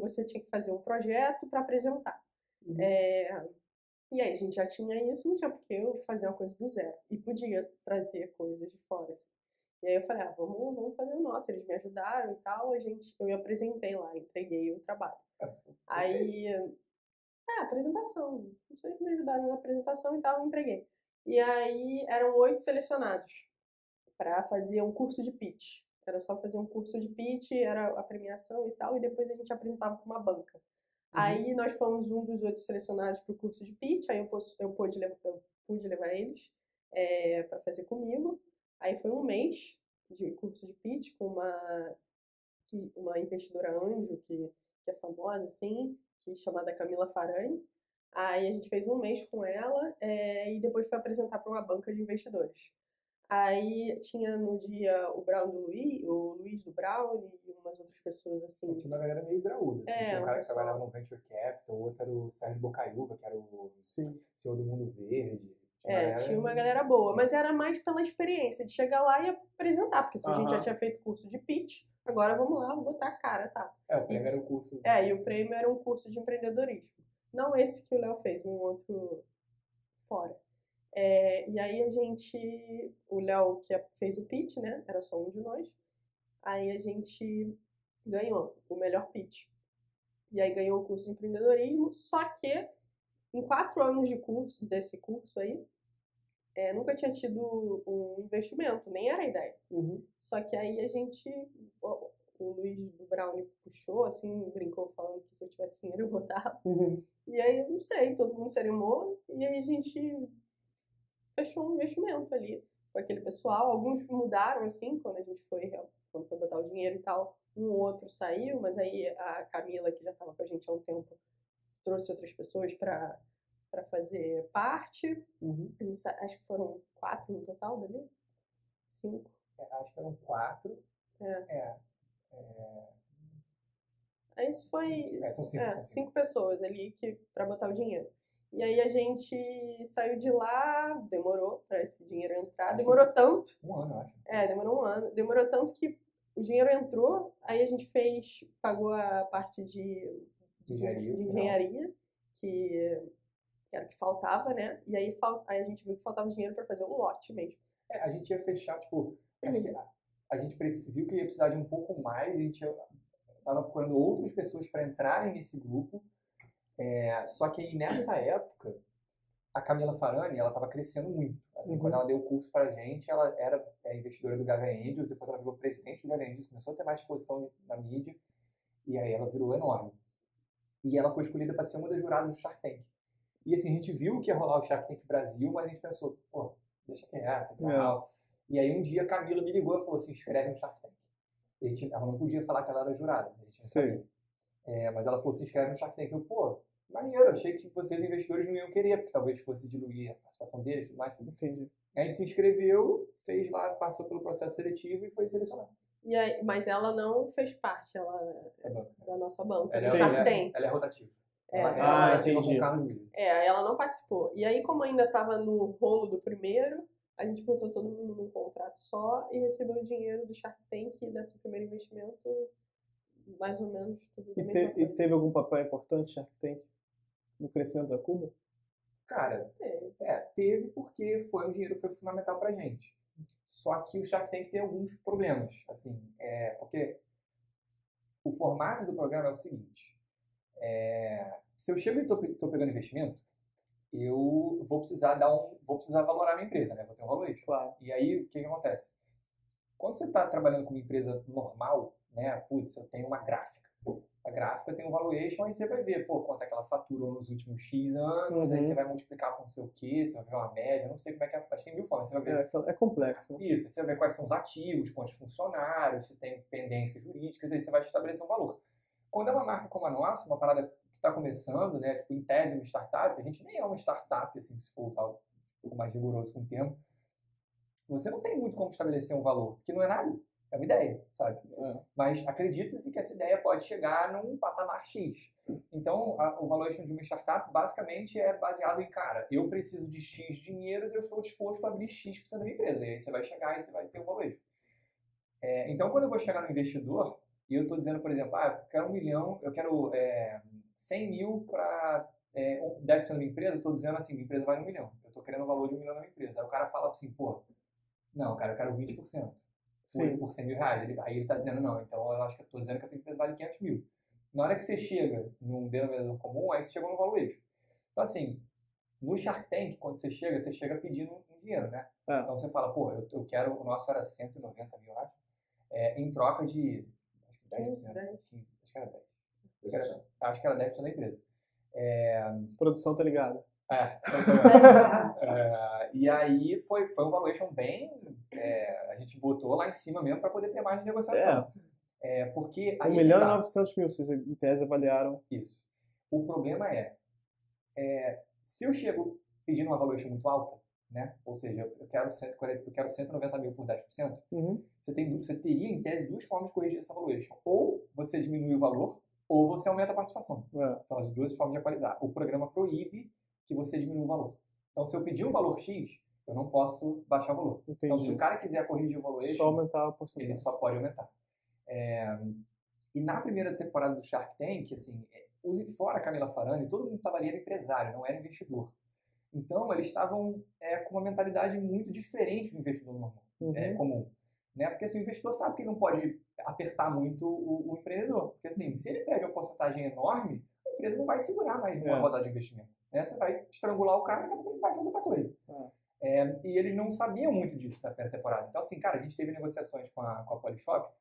você tinha que fazer um projeto para apresentar. E aí a gente já tinha isso, não tinha porque eu fazer uma coisa do zero. E podia trazer coisas de fora. Assim. E aí eu falei, vamos fazer o nosso. Eles me ajudaram e tal. Eu apresentei lá, entreguei o trabalho. Aí, apresentação. Vocês me ajudaram na apresentação e tal, eu entreguei. E aí eram 8 selecionados para fazer um curso de pitch. Era só fazer um curso de pitch, era a premiação e tal, e depois a gente apresentava para uma banca. Aí nós fomos um dos 8 selecionados para o curso de pitch, aí eu pude levar eles para fazer comigo. Aí foi um mês de curso de pitch com uma investidora anjo que é famosa, assim, chamada Camila Farani. Aí a gente fez um mês com ela e depois foi apresentar para uma banca de investidores. Aí tinha no dia o Luiz do Brown e umas outras pessoas assim. Tinha uma galera meio graúda. Assim. Tinha um cara que trabalhava no Venture Capital, outro era o Sérgio Bocaiúva, que era o CEO do Mundo Verde. Tinha uma galera boa, mas era mais pela experiência de chegar lá e apresentar, porque se a gente já tinha feito curso de pitch, agora vamos lá, vamos botar a cara, tá? O prêmio era o curso. E o prêmio era um curso de empreendedorismo. Não esse que o Léo fez, um outro fora. E aí o Léo que fez o pitch, né? Era só um de nós. Aí a gente ganhou o melhor pitch. E aí ganhou o curso de empreendedorismo, só que em 4 anos desse curso aí, nunca tinha tido um investimento, nem era a ideia. Só que aí o Luiz do Brown puxou, assim, brincou falando que se eu tivesse dinheiro eu botava. E aí, eu não sei, todo mundo se animou, e aí a gente fechou um investimento ali com aquele pessoal. Alguns mudaram, assim, quando foi botar o dinheiro e tal, um ou outro saiu, mas aí a Camila, que já estava com a gente há um tempo, trouxe outras pessoas para fazer parte. Acho que foram 4 no total dali? 5? Acho que eram 4. Aí isso foi são 5 pessoas ali para botar o dinheiro. E aí a gente saiu de lá, demorou para esse dinheiro entrar, demorou tanto. Um ano, acho. Demorou um ano. Demorou tanto que o dinheiro entrou, aí a gente pagou a parte de engenharia, que era o que faltava, né? E aí a gente viu que faltava dinheiro para fazer um lote mesmo. A gente ia fechar, tipo, a gente viu que ia precisar de um pouco mais, e a gente estava procurando outras pessoas para entrarem nesse grupo. Só que aí, nessa época, a Camila Farani, ela estava crescendo muito. Assim, quando ela deu o curso pra gente, ela era investidora do Gavin Angels, depois ela virou presidente do Gavin Angels, começou a ter mais exposição na mídia, e aí ela virou enorme. E ela foi escolhida para ser uma das juradas do Shark Tank. E assim, a gente viu que ia rolar o Shark Tank Brasil, mas a gente pensou, deixa quieto e tal. E aí um dia a Camila me ligou e falou, se inscreve no Shark Tank. E ela não podia falar que ela era jurada, a gente não sabia. Mas ela falou, se inscreve no Shark Tank. Eu, maneiro, achei que vocês investidores não iam querer, porque talvez fosse diluir a participação deles e tudo mais. Entendi. A gente se inscreveu, fez lá, passou pelo processo seletivo e foi selecionado. E aí, mas ela não fez parte, ela da nossa banca. Ela é rotativa. Ela entendi. Com o Carlos William. Ela não participou. E aí, como ainda estava no rolo do primeiro, a gente botou todo mundo num contrato só e recebeu o dinheiro do Shark Tank desse primeiro investimento, mais ou menos tudo da mesma coisa. E teve algum papel importante Shark Tank no crescimento da Cuba? Cara, teve porque foi um dinheiro que foi fundamental pra gente. Só que o Shark Tank tem alguns problemas, assim, porque o formato do programa é o seguinte, se eu chego e tô pegando investimento, eu vou precisar valorar a minha empresa, né? Vou ter um valuation. Claro. E aí, o que acontece? Quando você está trabalhando com uma empresa normal, né? Putz, eu tenho uma gráfica. Essa gráfica tem um valuation, aí você vai ver, quanto é que ela faturou nos últimos X anos, aí você vai multiplicar com não sei o quê, você vai ver uma média, não sei como é que é, acho que tem 1000 formas, você vai ver. É complexo. Isso, você vai ver quais são os ativos, quantos funcionários, se tem pendências jurídicas, aí você vai estabelecer um valor. Quando é uma marca como a nossa, uma parada que está começando, né, tipo, em tese uma startup, a gente nem é uma startup, assim, se for usar o mais rigoroso com o termo, você não tem muito como estabelecer um valor, porque não é nada. É uma ideia, sabe? Mas acredita-se que essa ideia pode chegar num patamar X. Então, o valuation de uma startup basicamente é baseado em, cara, eu preciso de X dinheiros e eu estou disposto a abrir X% da minha empresa. E aí você vai chegar e você vai ter um valuation. Então, quando eu vou chegar no investidor, e eu estou dizendo, por exemplo, eu quero 1 milhão, eu quero 100 mil para 10% da minha empresa, eu estou dizendo assim, minha empresa vale 1 milhão. Eu estou querendo o valor de 1 milhão na minha empresa. Aí o cara fala assim, não, cara, eu quero 20%. Por 100 mil reais. Aí ele está dizendo, não, então eu acho que eu estou dizendo que a tua empresa vale 500 mil. Na hora que você chega num denominador comum, aí você chega no valuation. Então, assim, no Shark Tank, quando você chega pedindo um dinheiro, né? Então você fala, eu quero, o nosso era 190 mil, acho, em troca de, acho que 10%, 15, acho que era 10% da empresa. Produção tá ligada. E aí foi um valuation bem, a gente botou lá em cima mesmo para poder ter mais de negociação. Porque 1 milhão e 900 mil, vocês em tese avaliaram. Isso. O problema se eu chego pedindo uma valuation muito alta, né? Ou seja, eu quero 190 mil por 10%, você teria em tese duas formas de corrigir essa valuation. Ou você diminui o valor, ou você aumenta a participação. São as duas formas de equalizar. O programa proíbe que você diminua o valor. Então, se eu pedir um valor X, eu não posso baixar o valor. Entendi. Então, se o cara quiser corrigir o valuation, só aumentar a porcentagem. Ele só pode aumentar. E na primeira temporada do Shark Tank, assim, fora a Camila Farani, todo mundo estava ali, era empresário, não era investidor. Então, eles estavam com uma mentalidade muito diferente do investidor normal, comum. Né? Porque assim, o investidor sabe que não pode apertar muito o empreendedor. Porque assim, se ele pede uma porcentagem enorme, a empresa não vai segurar mais numa rodada de investimento. Né? Você vai estrangular o cara e daqui a pouco ele vai fazer outra coisa. E eles não sabiam muito disso na primeira temporada. Então assim, cara, a gente teve negociações com a Polishop,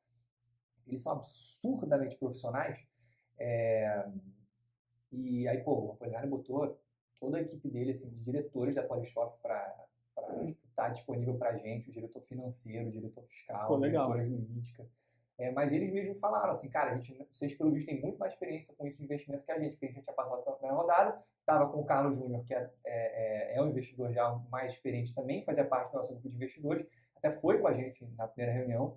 eles são absurdamente profissionais, e aí, o Apolinário botou toda a equipe dele, assim, de diretores da Polishop para estar disponível para a gente, o diretor financeiro, o diretor fiscal, a diretora jurídica. Mas eles mesmos falaram assim, cara, vocês pelo visto têm muito mais experiência com isso de investimento que a gente, porque a gente já tinha passado pela primeira rodada, estava com o Carlos Júnior, que é um investidor já mais experiente também, fazia parte do nosso grupo de investidores, até foi com a gente na primeira reunião.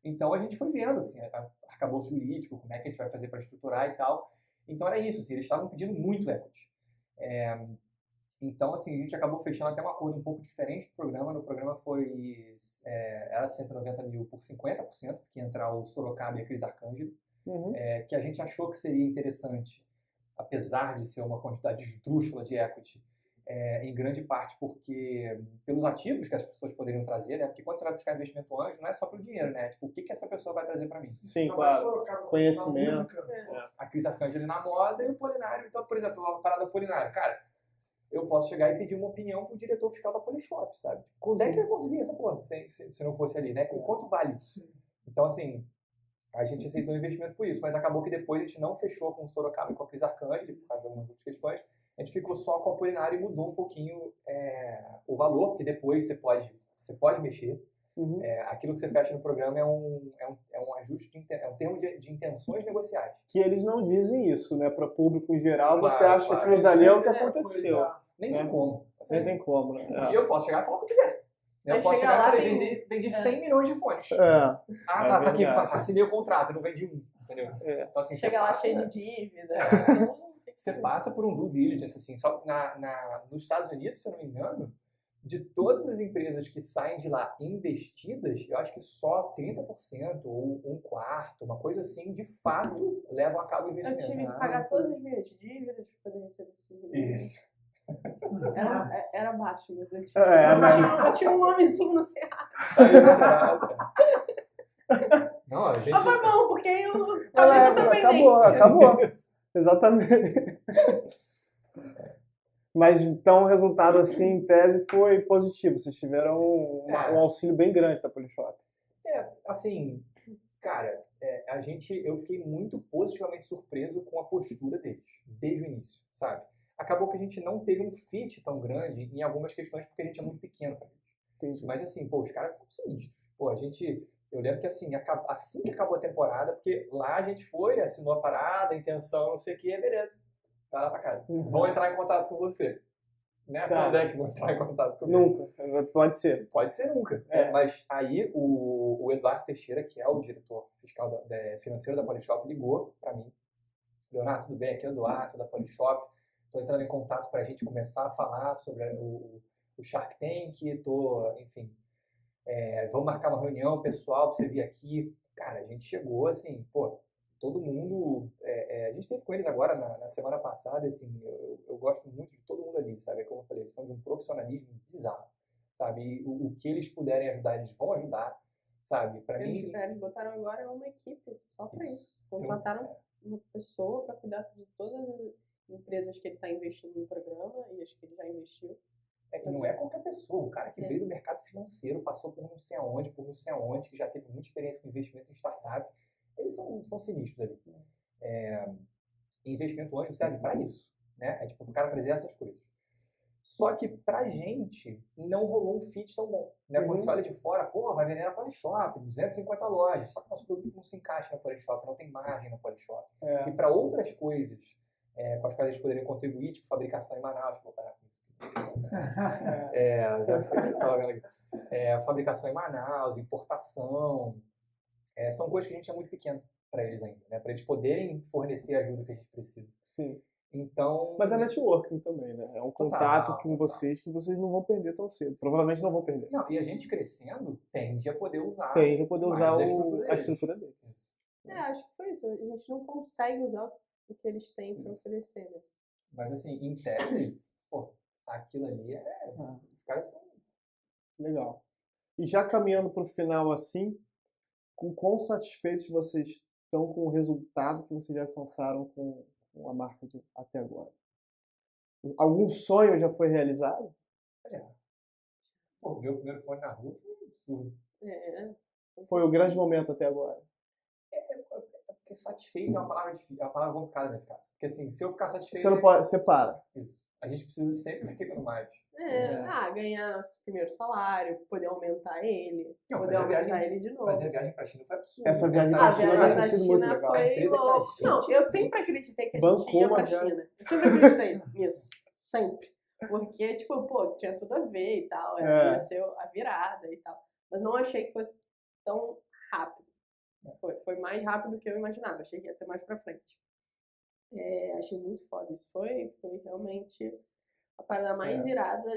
Então a gente foi vendo assim, arcabouço jurídico, como é que a gente vai fazer para estruturar e tal. Então era isso, assim, eles estavam pedindo muito equity. Então, assim, a gente acabou fechando até um acordo um pouco diferente do programa. No programa era 190 mil por 50%, porque ia entrar o Sorocaba e a Cris Arcângelo, que a gente achou que seria interessante, apesar de ser uma quantidade esdrúxula de equity, em grande parte porque pelos ativos que as pessoas poderiam trazer, né? Porque quando você vai buscar investimento anjo, não é só pelo dinheiro, né? Tipo, o que essa pessoa vai trazer para mim? Sim, claro. Conhecimento. A Cris Arcângelo na moda e o Polinário. Então, por exemplo, uma parada Polinário. Cara, eu posso chegar e pedir uma opinião pro diretor fiscal da Polishop, sabe? Quando é que eu ia conseguir essa porra se não fosse ali, né? Quanto vale isso? Então, assim, a gente aceitou o investimento por isso, mas acabou que depois a gente não fechou com o Sorocaba e com a Cris Arcângelo, por causa de algumas outras questões. A gente ficou só com a Apolinário e mudou um pouquinho o valor, porque depois você pode mexer. Aquilo que você fecha no programa é um ajuste, é um termo de intenções negociais. Que eles não dizem isso, né? Para o público em geral, Claro, você acha que aquilo dali é o que aconteceu. Nem tem como. Assim, nem tem como, né? Porque eu posso chegar e falar o que eu quiser. Eu posso chegar lá e falar, vendi 100 milhões de fones. Tá aqui, assinei o contrato, eu não vendi um. Entendeu? Então, assim, chega lá cheio de dívida. Você passa por um due diligence, assim, só nos Estados Unidos, se eu não me engano, de todas as empresas que saem de lá investidas, eu acho que só 30% ou um quarto, uma coisa assim, de fato, levam a cabo o investimento. Eu tive que pagar todas as minhas dívidas para poder receber esse dinheiro. Isso. Era baixo, mas eu tinha um nomezinho no Cerrado. Saiu do Cerrado. Não, a gente... Mas foi bom, porque eu acabei com essa pendência. Acabou. Exatamente. Mas então o resultado, assim, em tese, foi positivo. Vocês tiveram um auxílio bem grande da Polishop. Assim, cara, eu fiquei muito positivamente surpreso com a postura deles, desde o início, sabe? Acabou que a gente não teve um fit tão grande em algumas questões, porque a gente é muito pequeno pra eles. Entendi. Mas assim, os caras são sinistros. Eu lembro que assim que acabou a temporada, porque lá a gente foi, assinou a parada, a intenção, não sei o que, beleza. Vai lá pra casa. Vão entrar em contato com você. Né? Quando é que vão entrar em contato comigo? Nunca. Pode ser. Pode ser nunca. Mas aí o Eduardo Teixeira, que é o diretor fiscal financeiro da Polishop, ligou pra mim. Leonardo, tudo bem? Aqui é o Eduardo da Polishop. Estou entrando em contato para a gente começar a falar sobre o Shark Tank. Enfim, vamos marcar uma reunião pessoal para você vir aqui. Cara, a gente chegou assim, todo mundo... a gente esteve com eles agora na semana passada, assim, eu gosto muito de todo mundo ali, sabe? Como eu falei, eles são de um profissionalismo bizarro, sabe? E o que eles puderem ajudar, eles vão ajudar, sabe? Para mim... Eles botaram agora uma equipe só para isso. Contrataram uma pessoa para cuidar de todas as empresas que ele está investindo no programa e as que ele já investiu. E não é qualquer pessoa, um cara que veio do mercado financeiro, passou por não sei aonde, que já teve muita experiência com investimento em startup. Eles são sinistros ali. Investimento anjo serve para isso, né? O cara trazer essas coisas. Só que pra gente não rolou um fit tão bom, né? Quando você olha de fora, vai vender na Polishop, 250 lojas, só que nosso produto não se encaixa na Polishop, não tem margem na Polishop. E para outras coisas com as quais eles poderiam contribuir, tipo fabricação em Manaus, vou parar com isso. Fabricação em Manaus, importação, são coisas que a gente é muito pequeno para eles ainda, né? Para eles poderem fornecer a ajuda que a gente precisa. Sim. Então... Mas é networking também, né? É um contato com vocês que vocês não vão perder tão cedo. Provavelmente não vão perder. Não, e a gente crescendo tende a poder usar a estrutura deles. Acho que foi isso. A gente não consegue usar o que eles têm para oferecer, né? Mas assim, em tese, aquilo ali os caras são... Legal. E já caminhando para o final assim, com quão satisfeitos vocês estão com o resultado que vocês já alcançaram com a marca até agora? Algum sonho já foi realizado? Ver o primeiro fone na rua foi um absurdo. Foi o grande momento até agora. Porque satisfeito é uma palavra difícil, é uma palavra complicada nesse caso. Porque assim, se eu ficar satisfeito... Você não pode, você para. Isso. A gente precisa sempre estar querendo mais. Ganhar nosso primeiro salário, poder aumentar ele, Não, poder aumentar ele de novo. Fazer a viagem pra China foi absurdo. Essa viagem pra China deve ter sido muito legal. Foi louco. Não, eu sempre acreditei que a gente ia pra China. Eu sempre acreditei nisso. Sempre. Porque, tinha tudo a ver e tal. Ia ser a virada e tal. Mas não achei que fosse tão rápido. Foi mais rápido do que eu imaginava. Achei que ia ser mais pra frente. Achei muito foda. Isso foi realmente a parada mais irada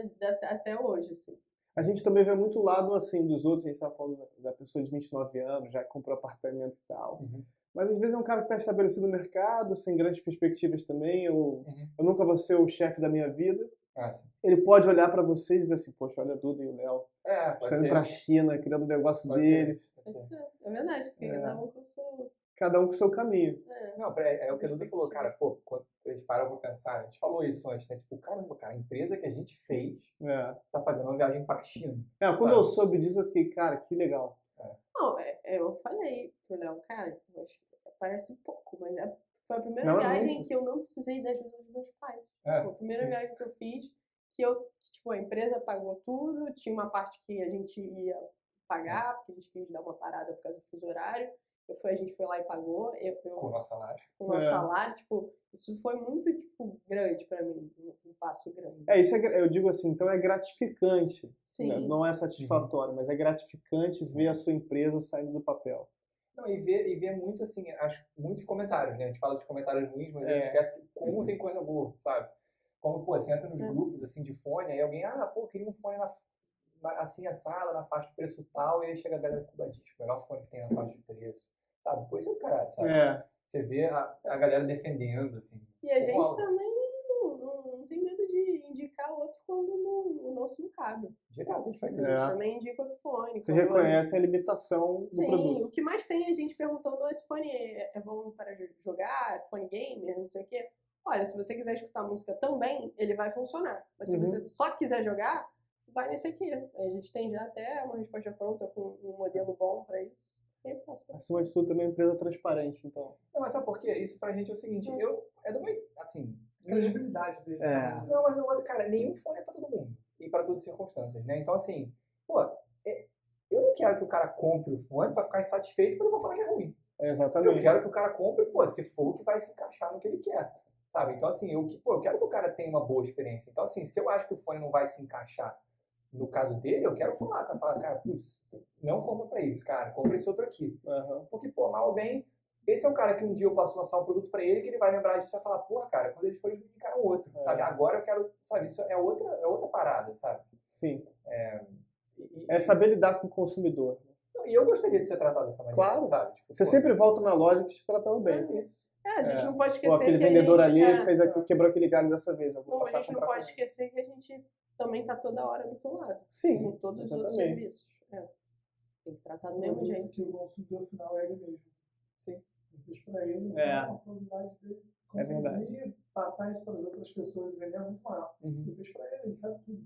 até hoje, assim. A gente também vê muito lado, assim, dos outros. A gente estava falando da pessoa de 29 anos, já comprou apartamento e tal. Mas às vezes é um cara que está estabelecido no mercado, sem grandes perspectivas também. Eu nunca vou ser o chefe da minha vida. Ele pode olhar para vocês e ver assim, poxa, olha a Duda e o Léo. Saindo para a China, criando o negócio deles. Pode ser. É verdade, porque cada um com o seu caminho. Não, é o que a Duda falou, cara, quando a gente para pra pensar, a gente falou isso antes, né? Caramba, cara, a empresa que a gente fez tá pagando uma viagem pra China. Quando eu soube disso, eu fiquei, cara, que legal. Não, eu falei pro Léo, cara, parece pouco, mas foi a primeira viagem que eu não precisei da ajuda dos meus pais. A primeira viagem que eu fiz, a empresa pagou tudo, tinha uma parte que a gente ia pagar, porque a gente quis dar uma parada por causa do fuso horário. A gente foi lá e pagou. Com o nosso salário. Com o nosso salário, tipo, isso foi muito, tipo, grande pra mim, um passo grande. Isso eu digo assim, então é gratificante. Sim. Né? Não é satisfatório, mas é gratificante ver a sua empresa saindo do papel. Não, e ver muito, assim, muitos comentários, né? A gente fala dos comentários ruins, mas a gente esquece que como tem coisa boa, sabe? Como, pô, você entra nos grupos, assim, de fone, aí alguém, queria um fone assim, assado, na faixa de preço tal, e aí chega a galera com o melhor fone que tem na faixa de preço, sabe? Pô, isso é do caralho, sabe? Você vê a galera defendendo, assim. E a gente também não tem medo de indicar outro quando o nosso não cabe. Direto, a gente faz isso. A gente também indica outro fone. Você reconhece a limitação do produto. Sim, o que mais tem é a gente perguntando, esse fone é bom para jogar, fone gamer, não sei o quê. Olha, se você quiser escutar música também, ele vai funcionar. Mas se você só quiser jogar, vai nesse aqui. A gente tem já até uma resposta pronta com um modelo bom para isso. Acima de tudo, também é uma empresa transparente, então. Não, mas sabe por quê? Isso pra gente é o seguinte, é do meu, assim... Credibilidade dele. Não, mas cara, nenhum fone é pra todo mundo. E pra todas as circunstâncias, né? Então, assim, pô, eu não quero que o cara compre o fone pra ficar insatisfeito quando eu vou falar que é ruim. Exatamente. Eu quero que o cara compre, pô, se for o que vai se encaixar no que ele quer. Sabe? Então, assim, eu quero que o cara tenha uma boa experiência. Então, assim, se eu acho que o fone não vai se encaixar no caso dele, eu quero falar, cara, putz, não compra pra isso, cara, compra esse outro aqui. Porque, pô, mal ou bem, esse é o cara que um dia eu posso lançar um produto pra ele, que ele vai lembrar disso e vai falar, porra, cara, quando ele for, ele indicar um outro, sabe? Agora eu quero, sabe, isso é outra parada, sabe? Sim. É saber lidar com o consumidor. E eu gostaria de ser tratado dessa maneira, claro. Sabe? Tipo, você sempre volta na loja te tratando bem. É isso. A gente não pode esquecer aquele que vendedor a gente, ali quebrou aquele galho dessa vez. A gente não pode esquecer que a gente também tá toda hora do seu lado. Sim, com todos os outros serviços. Tem que tratar do mesmo jeito. Que o consumidor final é ele mesmo. Sim. Deixa pra ele, a probabilidade dele conseguir passar isso para as outras pessoas e vender é muito maior. Deixa pra ele sabe tudo.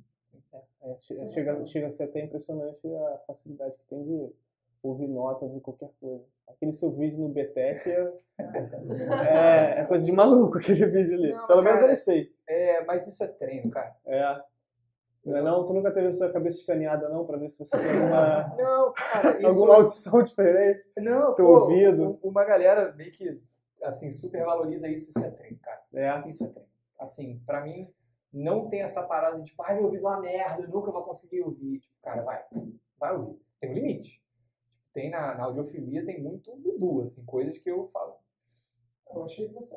Chega a ser até impressionante a facilidade que tem de ouvir nota, ouvir qualquer coisa. Aquele seu vídeo no BTEC é coisa de maluco, aquele vídeo ali. Não, pelo menos eu não sei. Mas isso é treino, cara. Não, tu nunca teve a sua cabeça escaneada, não, pra ver se você tem alguma... Não, cara, isso... alguma audição diferente? Não, teu ouvido? Uma galera meio que, assim, super valoriza isso é treino, cara. Isso é treino. Assim, pra mim, não tem essa parada de, tipo, meu ouvido é uma merda, eu nunca vou conseguir ouvir. Tipo, cara, vai ouvir. Tem um limite. Tem na audiofilia, tem muito voodoo, assim, coisas que eu falo. Eu achei que você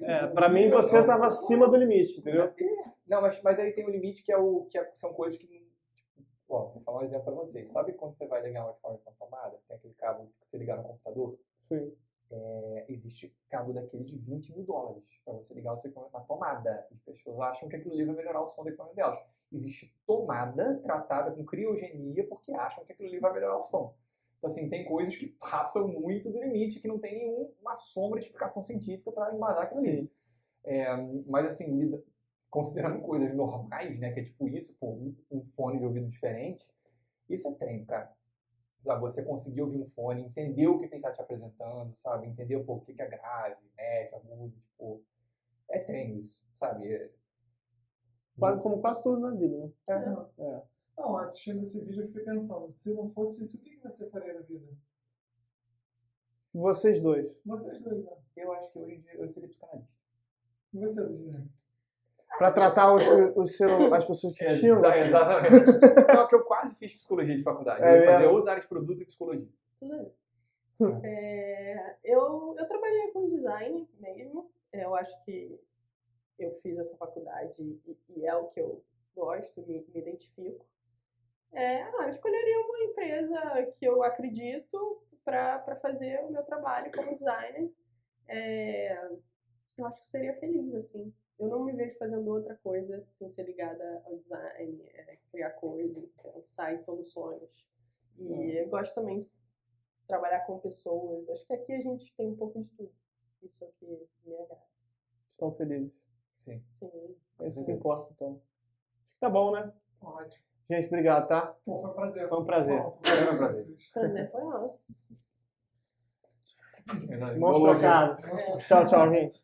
era. Pra mim você tava acima do limite, entendeu? Não, mas aí tem um limite que são coisas que, tipo, vou falar um exemplo pra vocês. Sabe quando você vai ligar uma tomada, tem aquele cabo que você ligar no computador? Sim. Existe cabo daquele de $20 mil pra você ligar o seu equipamento na tomada. As pessoas acham que aquilo ali vai melhorar o som do equipamento delas. Existe tomada tratada com criogenia porque acham que aquilo ali vai melhorar o som. Então, assim, tem coisas que passam muito do limite, que não tem nenhuma sombra de explicação científica para embasar aquilo ali. Mas, assim, considerando coisas normais, né, que é tipo isso, pô, um fone de ouvido diferente, isso é treino, cara. Sabe, você conseguir ouvir um fone, entender o que ele está te apresentando, sabe, entender um pouco o que é grave, médio, agudo, tipo, é treino isso, sabe? Como quase tudo na vida, né? Não, assistindo esse vídeo eu fiquei pensando, se não fosse isso, o que você faria na vida? Vocês dois. Vocês dois, né? Eu acho que hoje em dia eu seria psicanalista. E você, Ludmila? Pra tratar as pessoas que tinham. Exatamente. Não, que eu quase fiz psicologia de faculdade. Eu ia fazer outras áreas de produto e psicologia. Tudo bem. Eu trabalhei com design mesmo. Eu acho que eu fiz essa faculdade e é o que eu gosto, me identifico. Eu escolheria uma empresa que eu acredito para fazer o meu trabalho como designer. Eu acho que seria feliz, assim. Eu não me vejo fazendo outra coisa sem ser ligada ao design, criar coisas, pensar em soluções. E eu gosto também de trabalhar com pessoas. Acho que aqui a gente tem um pouco de tudo. Isso é o que me agrada. Estão felizes. Sim. É isso que importa, então. Tá bom, né? Ótimo. Gente, obrigado, tá? Pô, foi um prazer. Foi um prazer. Foi um prazer. O prazer foi nosso. Mãos trocadas. Tchau, gente.